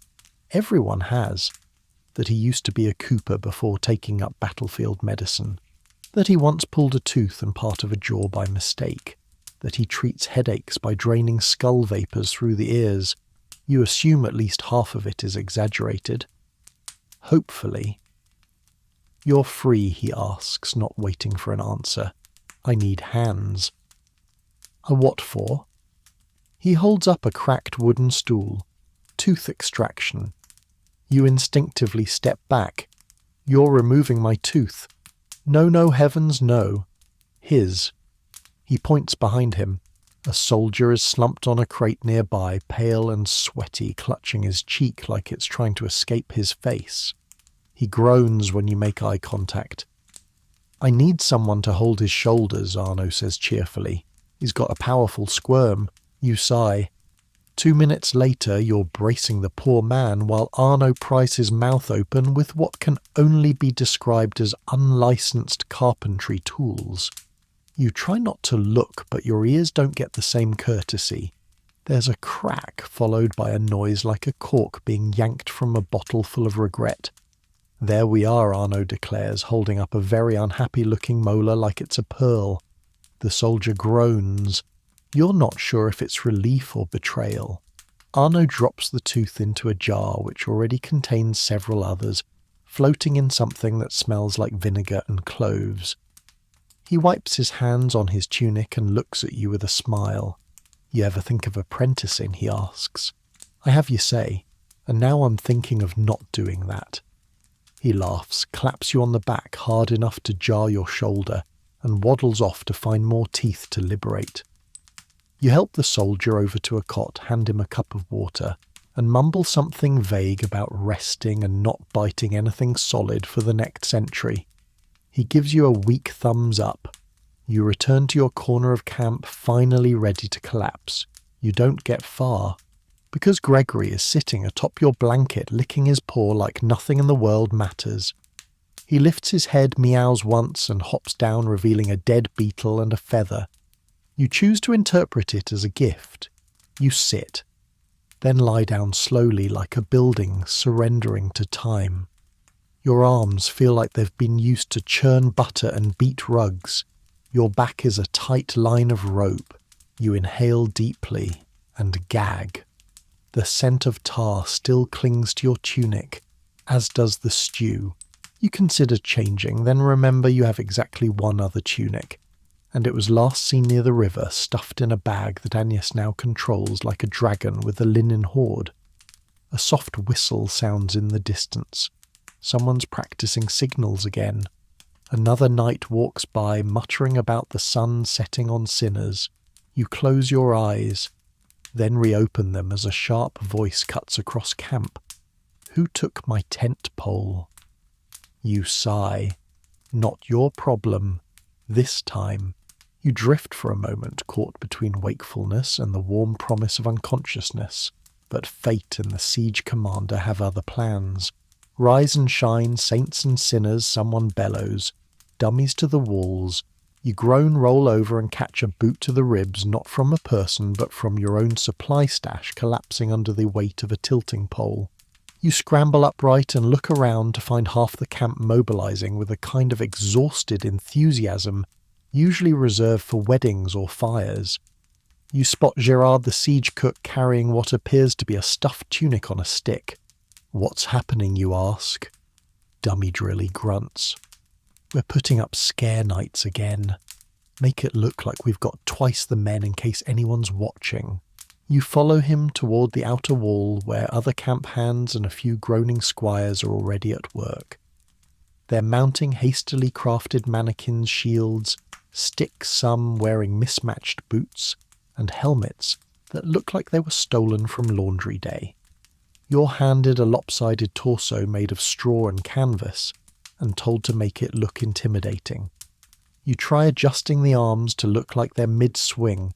[SPEAKER 1] Everyone has. That he used to be a cooper before taking up battlefield medicine. That he once pulled a tooth and part of a jaw by mistake. That he treats headaches by draining skull vapours through the ears. You assume at least half of it is exaggerated. Hopefully. You're free, he asks, not waiting for an answer. I need hands. A what for? He holds up a cracked wooden stool. Tooth extraction. You instinctively step back. You're removing my tooth. No, no, heavens, no. His. He points behind him. A soldier is slumped on a crate nearby, pale and sweaty, clutching his cheek like it's trying to escape his face. He groans when you make eye contact. I need someone to hold his shoulders, Arno says cheerfully. He's got a powerful squirm. You sigh. 2 minutes later, you're bracing the poor man while Arno pries his mouth open with what can only be described as unlicensed carpentry tools. You try not to look, but your ears don't get the same courtesy. There's a crack followed by a noise like a cork being yanked from a bottle full of regret. There we are, Arno declares, holding up a very unhappy-looking molar like it's a pearl. The soldier groans. You're not sure if it's relief or betrayal. Arno drops the tooth into a jar which already contains several others, floating in something that smells like vinegar and cloves. He wipes his hands on his tunic and looks at you with a smile. You ever think of apprenticing, he asks. I have you say, and now I'm thinking of not doing that. He laughs, claps you on the back hard enough to jar your shoulder, and waddles off to find more teeth to liberate. You help the soldier over to a cot, hand him a cup of water, and mumble something vague about resting and not biting anything solid for the next century. He gives you a weak thumbs up. You return to your corner of camp, finally ready to collapse. You don't get far, because Gregory is sitting atop your blanket licking his paw like nothing in the world matters. He lifts his head, meows once, and hops down, revealing a dead beetle and a feather. You choose to interpret it as a gift. You sit, then lie down slowly like a building surrendering to time. Your arms feel like they've been used to churn butter and beat rugs. Your back is a tight line of rope. You inhale deeply and gag. The scent of tar still clings to your tunic, as does the stew. You consider changing, then remember you have exactly one other tunic, and it was last seen near the river, stuffed in a bag that Agnes now controls like a dragon with a linen hoard. A soft whistle sounds in the distance. Someone's practicing signals again. Another knight walks by, muttering about the sun setting on sinners. You close your eyes, then reopen them as a sharp voice cuts across camp. Who took my tent pole? You sigh. Not your problem. This time. You drift for a moment, caught between wakefulness and the warm promise of unconsciousness. But fate and the siege commander have other plans. Rise and shine, saints and sinners, someone bellows. Dummies to the walls. You groan, roll over, and catch a boot to the ribs, not from a person, but from your own supply stash collapsing under the weight of a tilting pole. You scramble upright and look around to find half the camp mobilizing with a kind of exhausted enthusiasm, usually reserved for weddings or fires. You spot Gerard the siege cook carrying what appears to be a stuffed tunic on a stick. What's happening, you ask? Dummy Drilly grunts. We're putting up scare nights again. Make it look like we've got twice the men in case anyone's watching. You follow him toward the outer wall where other camp hands and a few groaning squires are already at work. They're mounting hastily crafted mannequins' shields, sticks, some wearing mismatched boots, and helmets that look like they were stolen from laundry day. You're handed a lopsided torso made of straw and canvas, and told to make it look intimidating. You try adjusting the arms to look like they're mid-swing.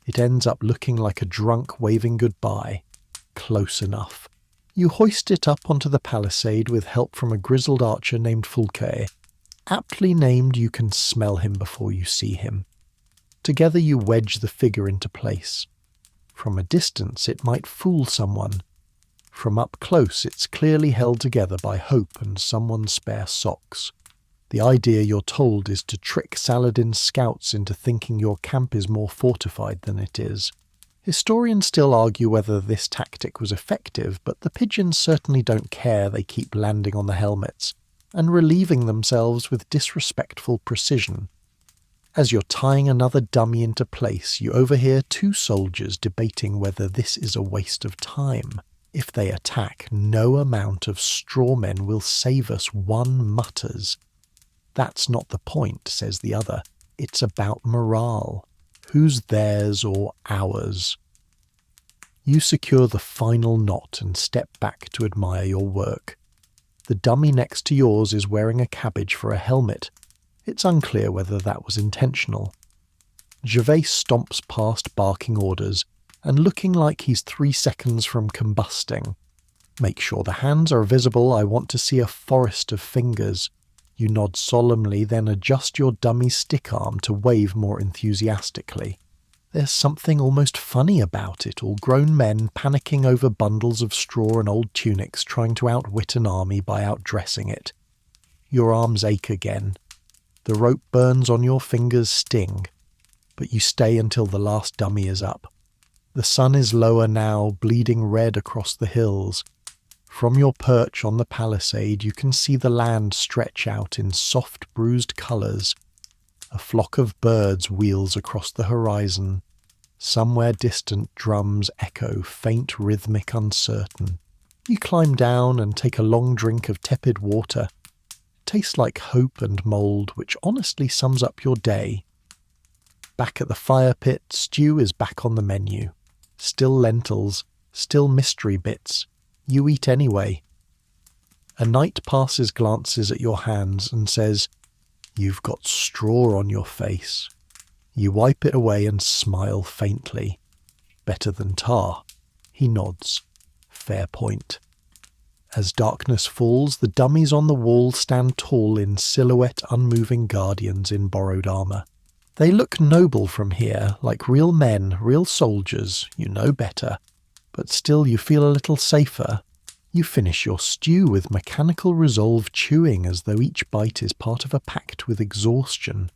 [SPEAKER 1] It ends up looking like a drunk waving goodbye. Close enough. You hoist it up onto the palisade with help from a grizzled archer named Fulke. Aptly named, you can smell him before you see him. Together you wedge the figure into place. From a distance it might fool someone. From up close it's clearly held together by hope and someone's spare socks. The idea, you're told, is to trick Saladin's scouts into thinking your camp is more fortified than it is. Historians still argue whether this tactic was effective, but the pigeons certainly don't care. They keep landing on the helmets and relieving themselves with disrespectful precision. As you're tying another dummy into place, you overhear two soldiers debating whether this is a waste of time. If they attack, no amount of straw men will save us, one mutters. That's not the point, says the other. It's about morale. Who's theirs or ours? You secure the final knot and step back to admire your work. The dummy next to yours is wearing a cabbage for a helmet. It's unclear whether that was intentional. Gervais stomps past barking orders, and looking like he's 3 seconds from combusting. Make sure the hands are visible, I want to see a forest of fingers. You nod solemnly, then adjust your dummy stick arm to wave more enthusiastically. There's something almost funny about it, all grown men panicking over bundles of straw and old tunics trying to outwit an army by outdressing it. Your arms ache again. The rope burns on your fingers sting, but you stay until the last dummy is up. The sun is lower now, bleeding red across the hills. From your perch on the palisade you can see the land stretch out in soft bruised colours. A flock of birds wheels across the horizon. Somewhere distant drums echo, faint, rhythmic, uncertain. You climb down and take a long drink of tepid water. It tastes like hope and mould, which honestly sums up your day. Back at the fire pit, stew is back on the menu. Still lentils, still mystery bits. You eat anyway. A knight passes glances at your hands and says, "You've got straw on your face." You wipe it away and smile faintly. "Better than tar." He nods. Fair point. As darkness falls, the dummies on the wall stand tall in silhouette, unmoving guardians in borrowed armour. They look noble from here, like real men, real soldiers, you know better. But still you feel a little safer. You finish your stew with mechanical resolve, chewing as though each bite is part of a pact with exhaustion.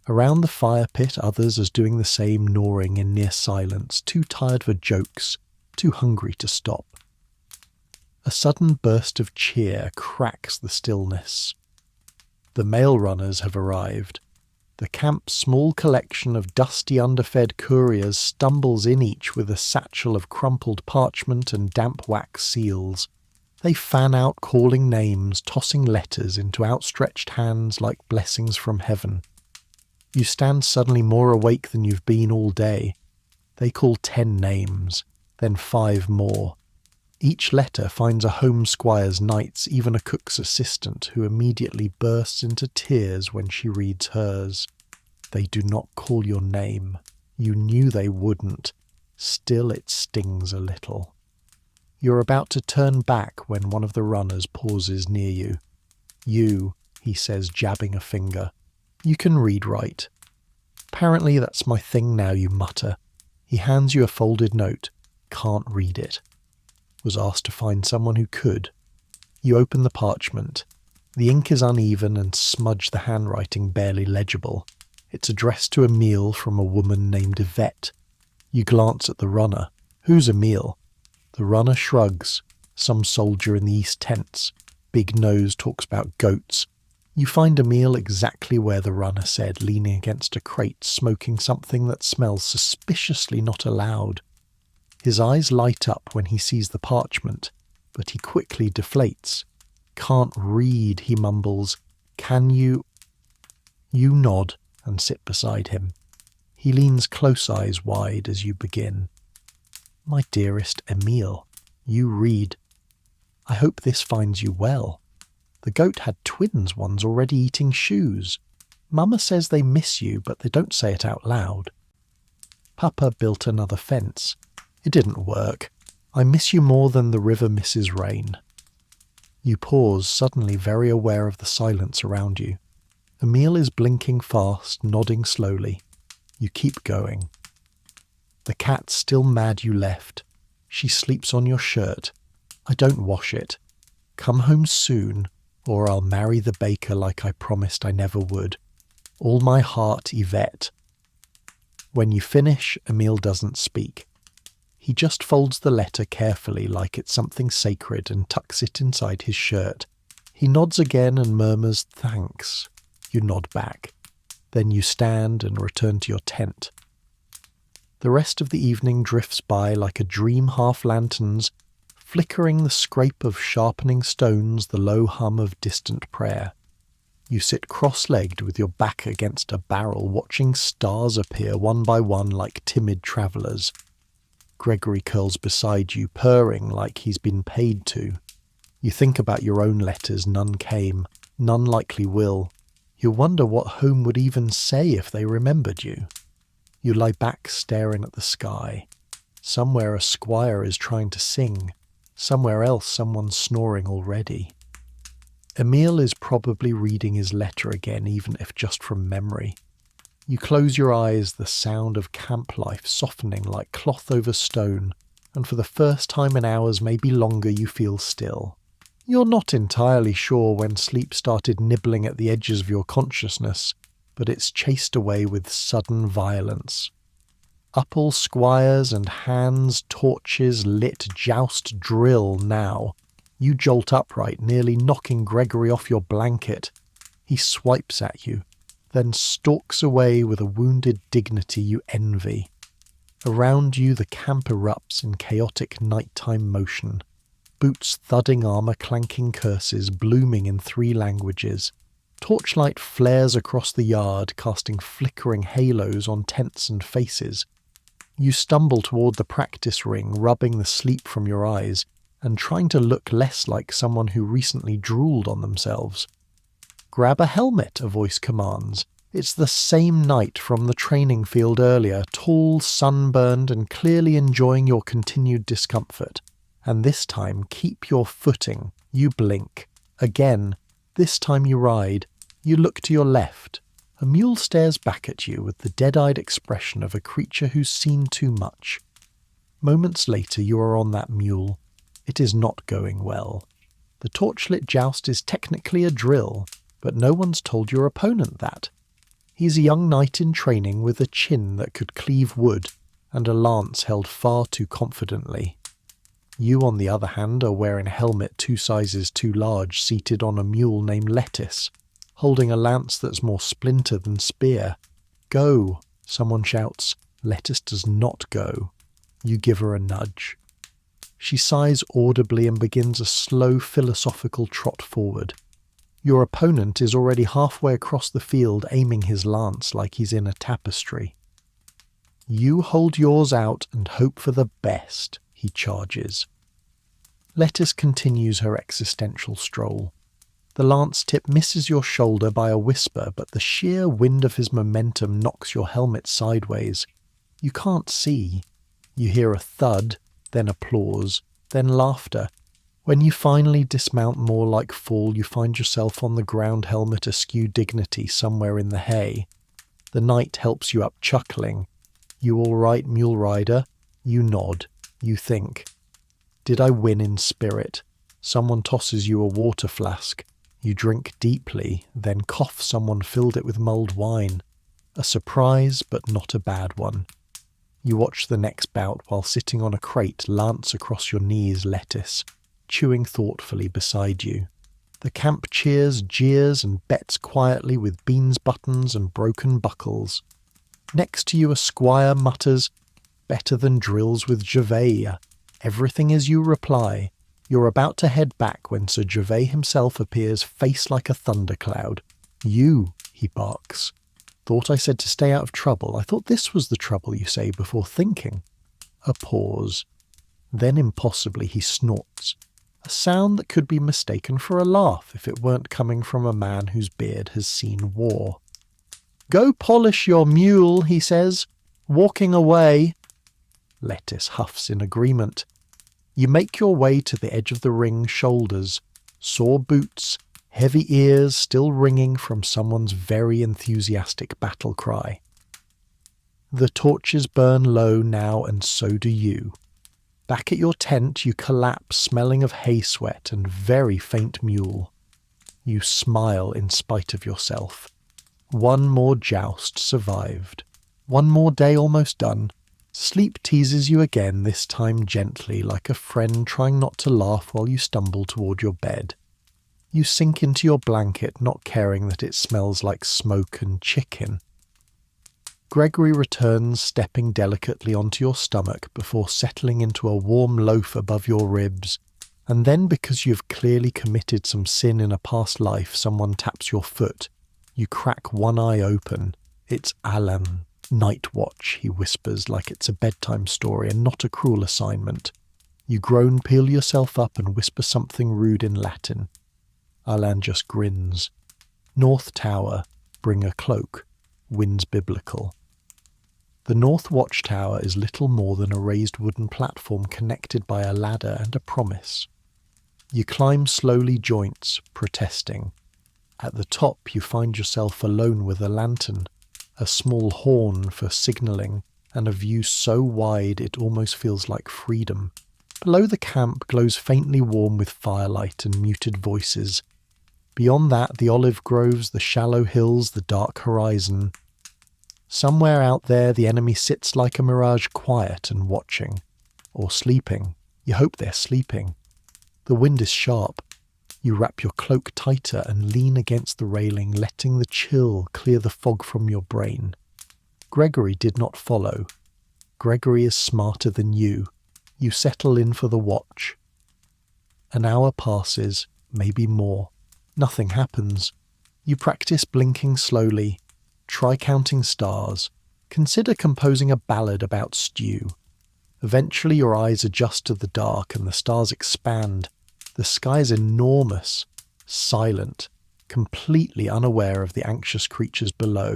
[SPEAKER 1] Around the fire pit others are doing the same, gnawing in near silence, too tired for jokes, too hungry to stop. A sudden burst of cheer cracks the stillness. The mail runners have arrived. The camp's small collection of dusty underfed couriers stumbles in each with a satchel of crumpled parchment and damp wax seals. They fan out calling names, tossing letters into outstretched hands like blessings from heaven. You stand suddenly more awake than you've been all day. They call 10 names, then 5 more. Each letter finds a home squire's knight's, even a cook's assistant, who immediately bursts into tears when she reads hers. They do not call your name. You knew they wouldn't. Still it stings a little. You're about to turn back when one of the runners pauses near you. "You," he says, jabbing a finger. "You can read right." "Apparently that's my thing now," you mutter. He hands you a folded note. "Can't read it. Was asked to find someone who could." You open the parchment. The ink is uneven and smudged, the handwriting barely legible. It's addressed to Emile from a woman named Yvette. You glance at the runner. "Who's Emile?" The runner shrugs. "Some soldier in the East tents. Big nose talks about goats." You find Emile exactly where the runner said, leaning against a crate, smoking something that smells suspiciously not allowed. His eyes light up when he sees the parchment, but he quickly deflates. "Can't read," he mumbles. "Can you—" You nod and sit beside him. He leans close, eyes wide, as you begin. "My dearest Emile, you read. I hope this finds you well. The goat had twins once already eating shoes. Mama says they miss you, but they don't say it out loud. Papa built another fence. It didn't work. I miss you more than the river misses rain." You pause, suddenly very aware of the silence around you. Emile is blinking fast, nodding slowly. You keep going. "The cat's still mad you left. She sleeps on your shirt. I don't wash it. Come home soon, or I'll marry the baker like I promised I never would. All my heart, Yvette." When you finish, Emile doesn't speak. He just folds the letter carefully like it's something sacred and tucks it inside his shirt. He nods again and murmurs, "Thanks." You nod back. Then you stand and return to your tent. The rest of the evening drifts by like a dream, half-lanterns, flickering the scrape of sharpening stones, the low hum of distant prayer. You sit cross-legged with your back against a barrel, watching stars appear one by one like timid travellers. Gregory curls beside you, purring like he's been paid to. You think about your own letters. None came. None likely will. You wonder what home would even say if they remembered you. You lie back staring at the sky. Somewhere a squire is trying to sing. Somewhere else someone's snoring already. Emile is probably reading his letter again, even if just from memory. You close your eyes, the sound of camp life softening like cloth over stone, and for the first time in hours, maybe longer, you feel still. You're not entirely sure when sleep started nibbling at the edges of your consciousness, but it's chased away with sudden violence. Up all squires and hands, torches, lit, joust, drill now. You jolt upright, nearly knocking Gregory off your blanket. He swipes at you, then stalks away with a wounded dignity you envy. Around you the camp erupts in chaotic nighttime motion. Boots thudding, armour clanking, curses blooming in 3 languages. Torchlight flares across the yard, casting flickering halos on tents and faces. You stumble toward the practice ring, rubbing the sleep from your eyes, and trying to look less like someone who recently drooled on themselves. "Grab a helmet," a voice commands. It's the same knight from the training field earlier, tall, sunburned, and clearly enjoying your continued discomfort. And this time, keep your footing. You blink. Again. This time you ride. You look to your left. A mule stares back at you with the dead-eyed expression of a creature who's seen too much. Moments later you are on that mule. It is not going well. The torchlit joust is technically a drill, but no one's told your opponent that. He's a young knight in training with a chin that could cleave wood, and a lance held far too confidently. You, on the other hand, are wearing a helmet 2 sizes too large, seated on a mule named Lettuce, holding a lance that's more splinter than spear. "Go," someone shouts. Lettuce does not go. You give her a nudge. She sighs audibly and begins a slow philosophical trot forward. Your opponent is already halfway across the field, aiming his lance like he's in a tapestry. You hold yours out and hope for the best, he charges. Lettuce continues her existential stroll. The lance tip misses your shoulder by a whisper, but the sheer wind of his momentum knocks your helmet sideways. You can't see. You hear a thud, then applause, then laughter. When you finally dismount more like fall, you find yourself on the ground, helmet askew, dignity somewhere in the hay. The knight helps you up, chuckling. "You all right, mule rider?" You nod. You think. "Did I win in spirit?" Someone tosses you a water flask. You drink deeply, then cough someone filled it with mulled wine. A surprise, but not a bad one. You watch the next bout while sitting on a crate, lance across your knees, Lettuce, chewing thoughtfully beside you. The camp cheers, jeers, and bets quietly with beans buttons and broken buckles. Next to you a squire mutters, "Better than drills with Gervais." Everything as you reply. You're about to head back when Sir Gervais himself appears, face like a thundercloud. "You," he barks. "Thought I said to stay out of trouble. I thought this was the trouble you say before thinking." A pause. Then impossibly he snorts. A sound that could be mistaken for a laugh if it weren't coming from a man whose beard has seen war. "Go polish your mule," he says, walking away. Lettuce huffs in agreement. You make your way to the edge of the ring, shoulders, sore boots, heavy ears still ringing from someone's very enthusiastic battle cry. The torches burn low now, and so do you. Back at your tent you collapse, smelling of hay sweat and very faint mule. You smile in spite of yourself. One more joust survived. One more day almost done. Sleep teases you again, this time gently, like a friend trying not to laugh while you stumble toward your bed. You sink into your blanket, not caring that it smells like smoke and chicken. Gregory returns, stepping delicately onto your stomach before settling into a warm loaf above your ribs, and then because you've clearly committed some sin in a past life, someone taps your foot. You crack one eye open. It's Alan. "Night watch," he whispers like it's a bedtime story and not a cruel assignment. You groan, peel yourself up and whisper something rude in Latin. Alan just grins. North Tower, bring a cloak. Winds biblical. The North Watchtower is little more than a raised wooden platform connected by a ladder and a promise. You climb slowly, joints, protesting. At the top you find yourself alone with a lantern. a small horn for signalling, and a view so wide it almost feels like freedom. Below the camp glows faintly warm with firelight and muted voices. Beyond that, the olive groves, the shallow hills, the dark horizon. Somewhere out there, the enemy sits like a mirage, quiet and watching. Or sleeping. You hope they're sleeping. The wind is sharp. You wrap your cloak tighter and lean against the railing, letting the chill clear the fog from your brain. Gregory did not follow. Gregory is smarter than you. You settle in for the watch. An hour passes, maybe more. Nothing happens. You practice blinking slowly. Try counting stars. Consider composing a ballad about stew. Eventually your eyes adjust to the dark and the stars expand. The sky is enormous, silent, completely unaware of the anxious creatures below.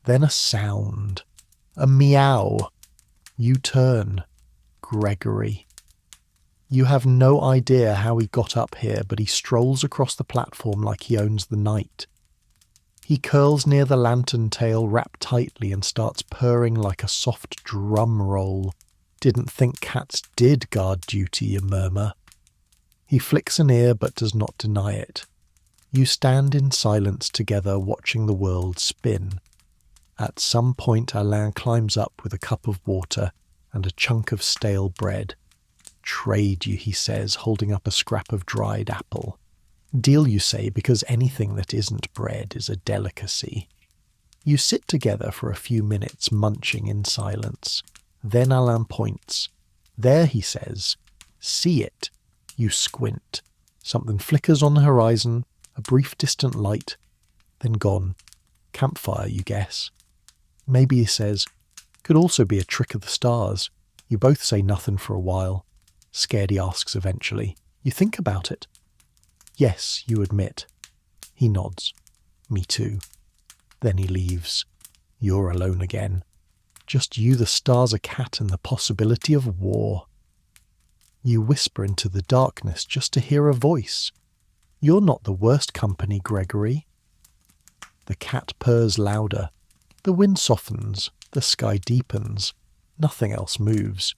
[SPEAKER 1] Then a sound. A meow. You turn. Gregory. You have no idea how he got up here, but he strolls across the platform like he owns the night. He curls near the lantern tail wrapped tightly and starts purring like a soft drum roll. Didn't think cats did guard duty, you murmur. He flicks an ear but does not deny it. You stand in silence together watching the world spin. At some point Alain climbs up with a cup of water and a chunk of stale bread. Trade you, he says, holding up a scrap of dried apple. Deal, you say, because anything that isn't bread is a delicacy. You sit together for a few minutes, munching in silence. Then Alain points. There, he says. See it. You squint. Something flickers on the horizon, a brief distant light, then gone. Campfire, you guess. Maybe, he says. Could also be a trick of the stars. You both say nothing for a while. Scared, he asks eventually. You think about it? Yes, you admit. He nods. Me too. Then he leaves. You're alone again. Just you, the stars, a cat, and the possibility of war. You whisper into the darkness just to hear a voice. You're not the worst company, Gregory. The cat purrs louder. The wind softens. The sky deepens. Nothing else moves.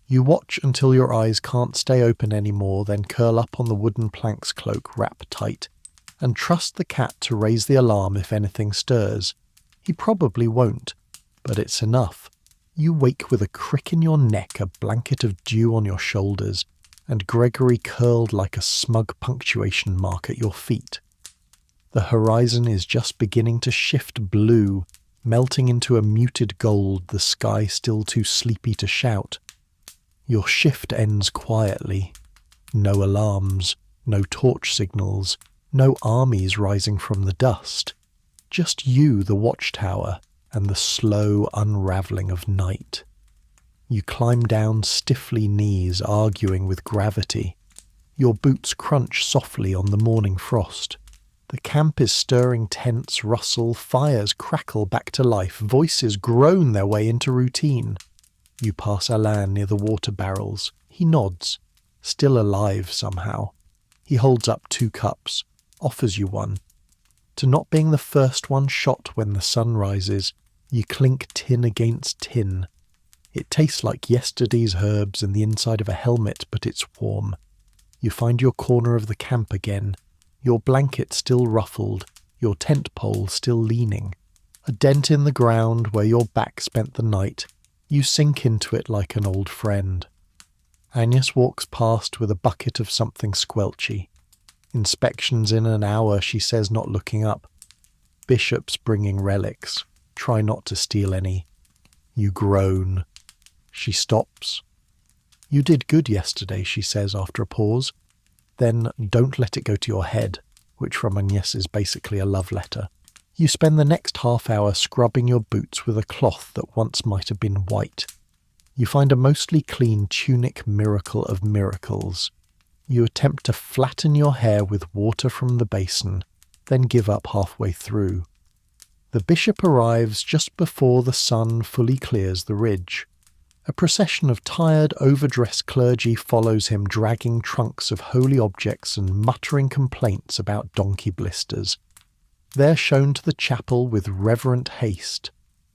[SPEAKER 1] You watch until your eyes can't stay open anymore, then curl up on the wooden plank's cloak wrapped tight, and trust the cat to raise the alarm if anything stirs. He probably won't, but it's enough. You wake with a crick in your neck, a blanket of dew on your shoulders, and Gregory curled like a smug punctuation mark at your feet. The horizon is just beginning to shift blue, melting into a muted gold, the sky still too sleepy to shout. Your shift ends quietly. No alarms, no torch signals, no armies rising from the dust. Just you, the watchtower, and the slow unravelling of night. You climb down stiffly knees, arguing with gravity. Your boots crunch softly on the morning frost. The camp is stirring, tents rustle, fires crackle back to life, voices groan their way into routine. You pass Alain near the water barrels. He nods, still alive somehow. He holds up 2 cups, offers you one. To not being the first one shot when the sun rises, you clink tin against tin. It tastes like yesterday's herbs in the inside of a helmet, but it's warm. You find your corner of the camp again, your blanket still ruffled, your tent pole still leaning. A dent in the ground where your back spent the night. You sink into it like an old friend. Agnes walks past with a bucket of something squelchy. Inspections in an hour, she says, not looking up. Bishops bringing relics. Try not to steal any. You groan. She stops. You did good yesterday, she says after a pause. Then don't let it go to your head, which from Agnes is basically a love letter. You spend the next half hour scrubbing your boots with a cloth that once might have been white. You find a mostly clean tunic miracle of miracles. You attempt to flatten your hair with water from the basin, then give up halfway through. The bishop arrives just before the sun fully clears the ridge. A procession of tired, overdressed clergy follows him, dragging trunks of holy objects and muttering complaints about donkey blisters. They're shown to the chapel with reverent haste.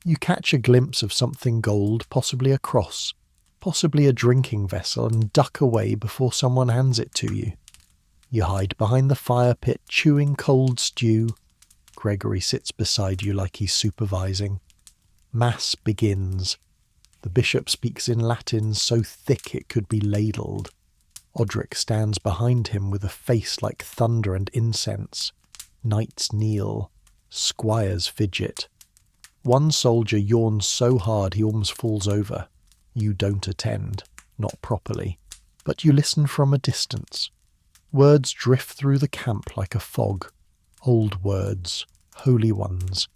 [SPEAKER 1] You catch a glimpse of something gold, possibly a cross, possibly a drinking vessel, and duck away before someone hands it to you. You hide behind the fire pit, chewing cold stew. Gregory sits beside you like he's supervising. Mass begins. The bishop speaks in Latin so thick it could be ladled. Odric stands behind him with a face like thunder and incense. Knights kneel. Squires fidget. One soldier yawns so hard he almost falls over. You don't attend, not properly, but you listen from a distance. Words drift through the camp like a fog. Old words, holy ones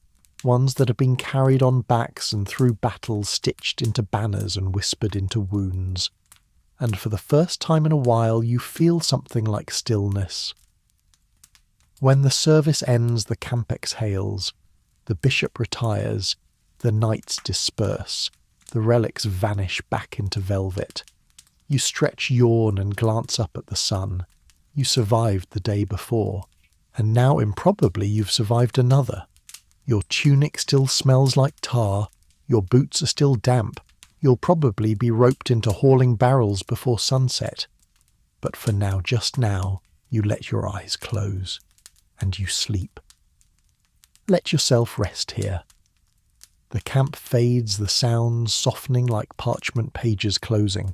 [SPEAKER 1] that have been carried on backs and through battles stitched into banners and whispered into wounds. And for the first time in a while you feel something like stillness. When the service ends, the camp exhales. The bishop retires, the knights disperse, the relics vanish back into velvet. You stretch, yawn, and glance up at the sun. You survived the day before, and now improbably you've survived another. Your tunic still smells like tar, your boots are still damp, you'll probably be roped into hauling barrels before sunset. But for now, just now, you let your eyes close, and you sleep. Let yourself rest here. The camp fades, the sounds softening like parchment pages closing.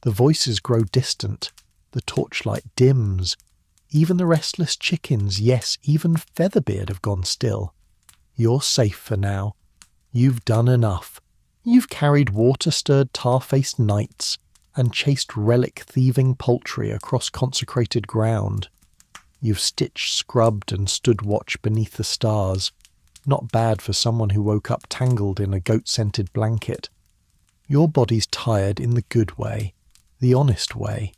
[SPEAKER 1] The voices grow distant, the torchlight dims. Even the restless chickens, yes, even Featherbeard have gone still. You're safe for now. You've done enough. You've carried water-stirred tar-faced knights and chased relic-thieving poultry across consecrated ground. You've stitched, scrubbed, and stood watch beneath the stars. Not bad for someone who woke up tangled in a goat-scented blanket. Your body's tired in the good way, the honest way.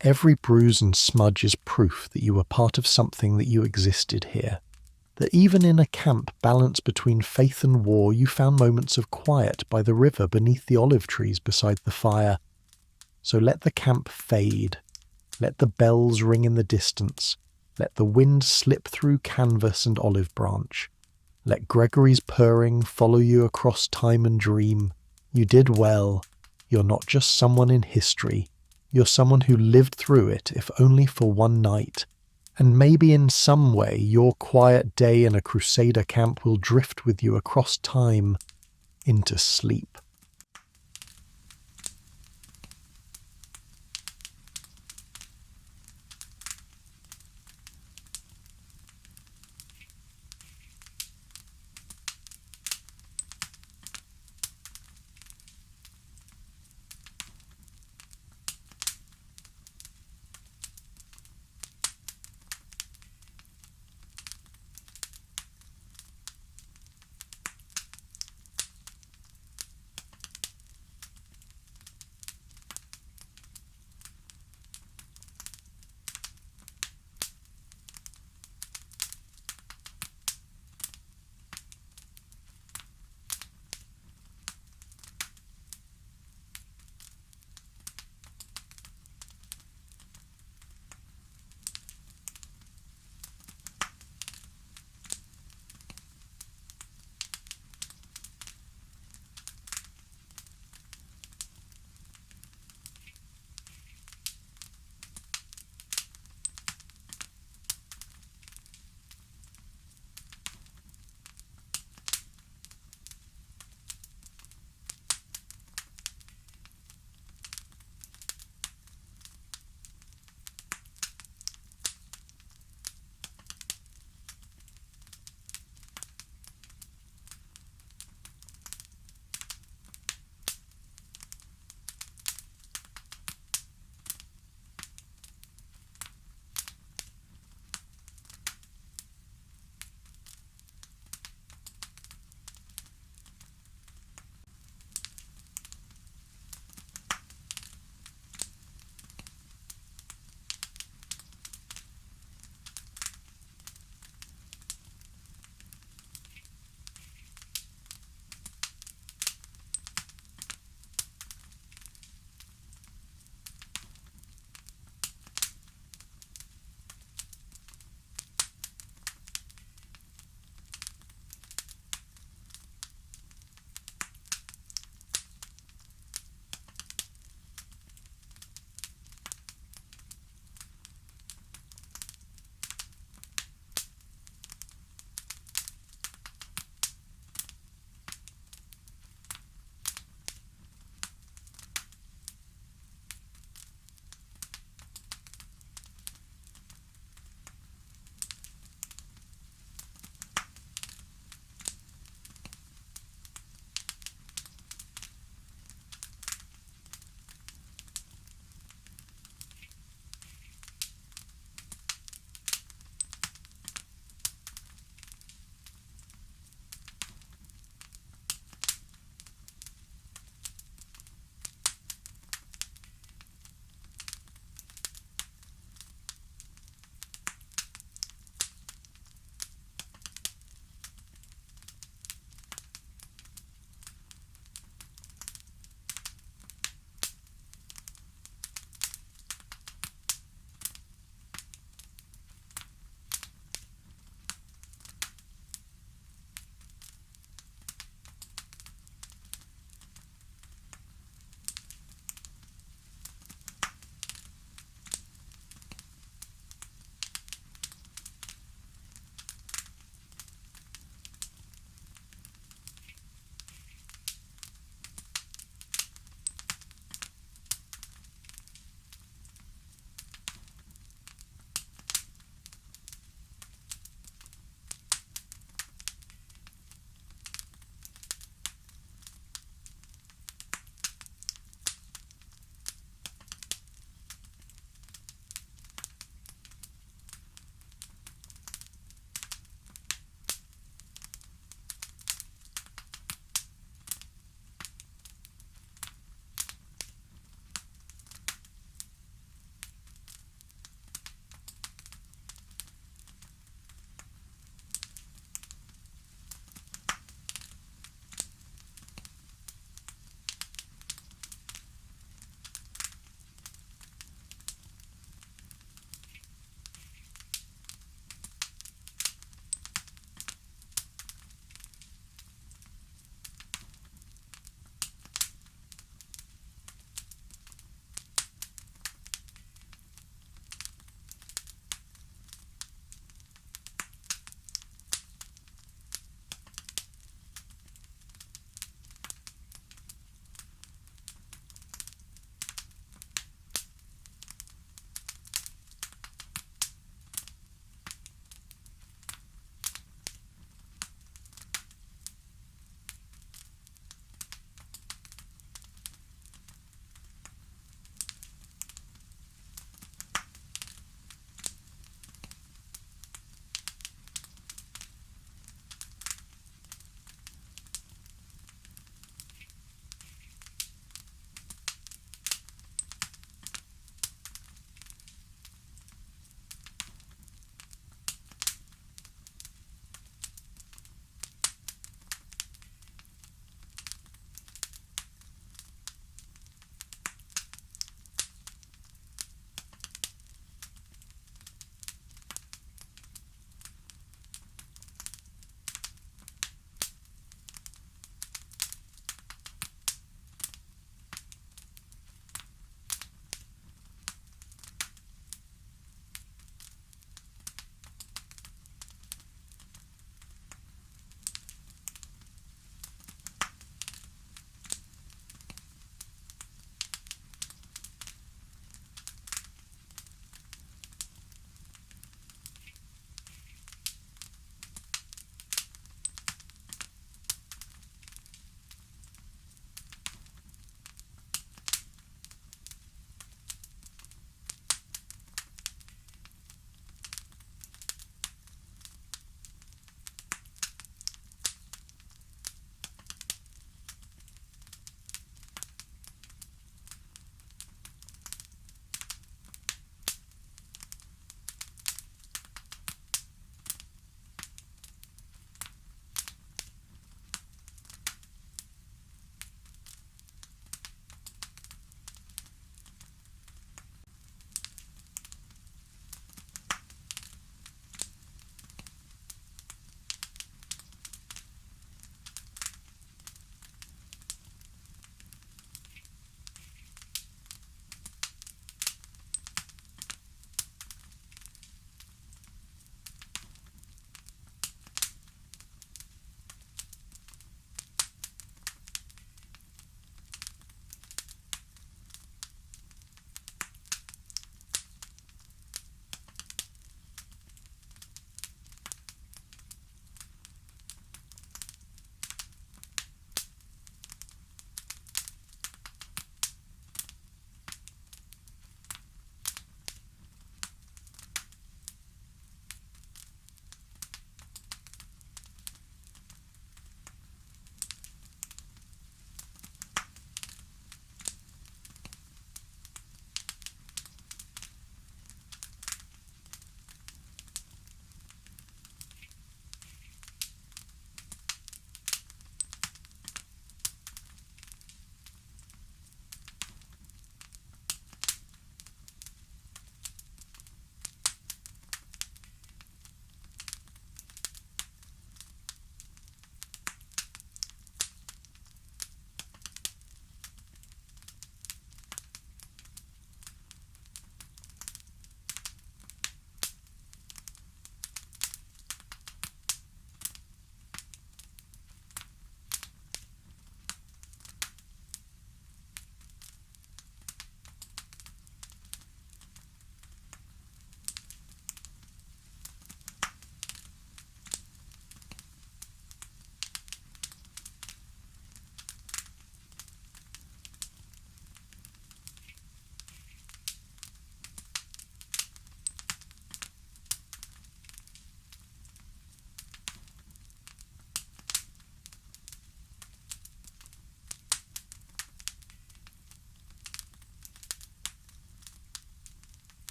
[SPEAKER 1] Every bruise and smudge is proof that you were part of something, that you existed here. That even in a camp balanced between faith and war, you found moments of quiet by the river beneath the olive trees beside the fire. So let the camp fade. Let the bells ring in the distance. Let the wind slip through canvas and olive branch. Let Gregory's purring follow you across time and dream. You did well. You're not just someone in history. You're someone who lived through it, if only for one night. And maybe in some way your quiet day in a Crusader camp will drift with you across time into sleep.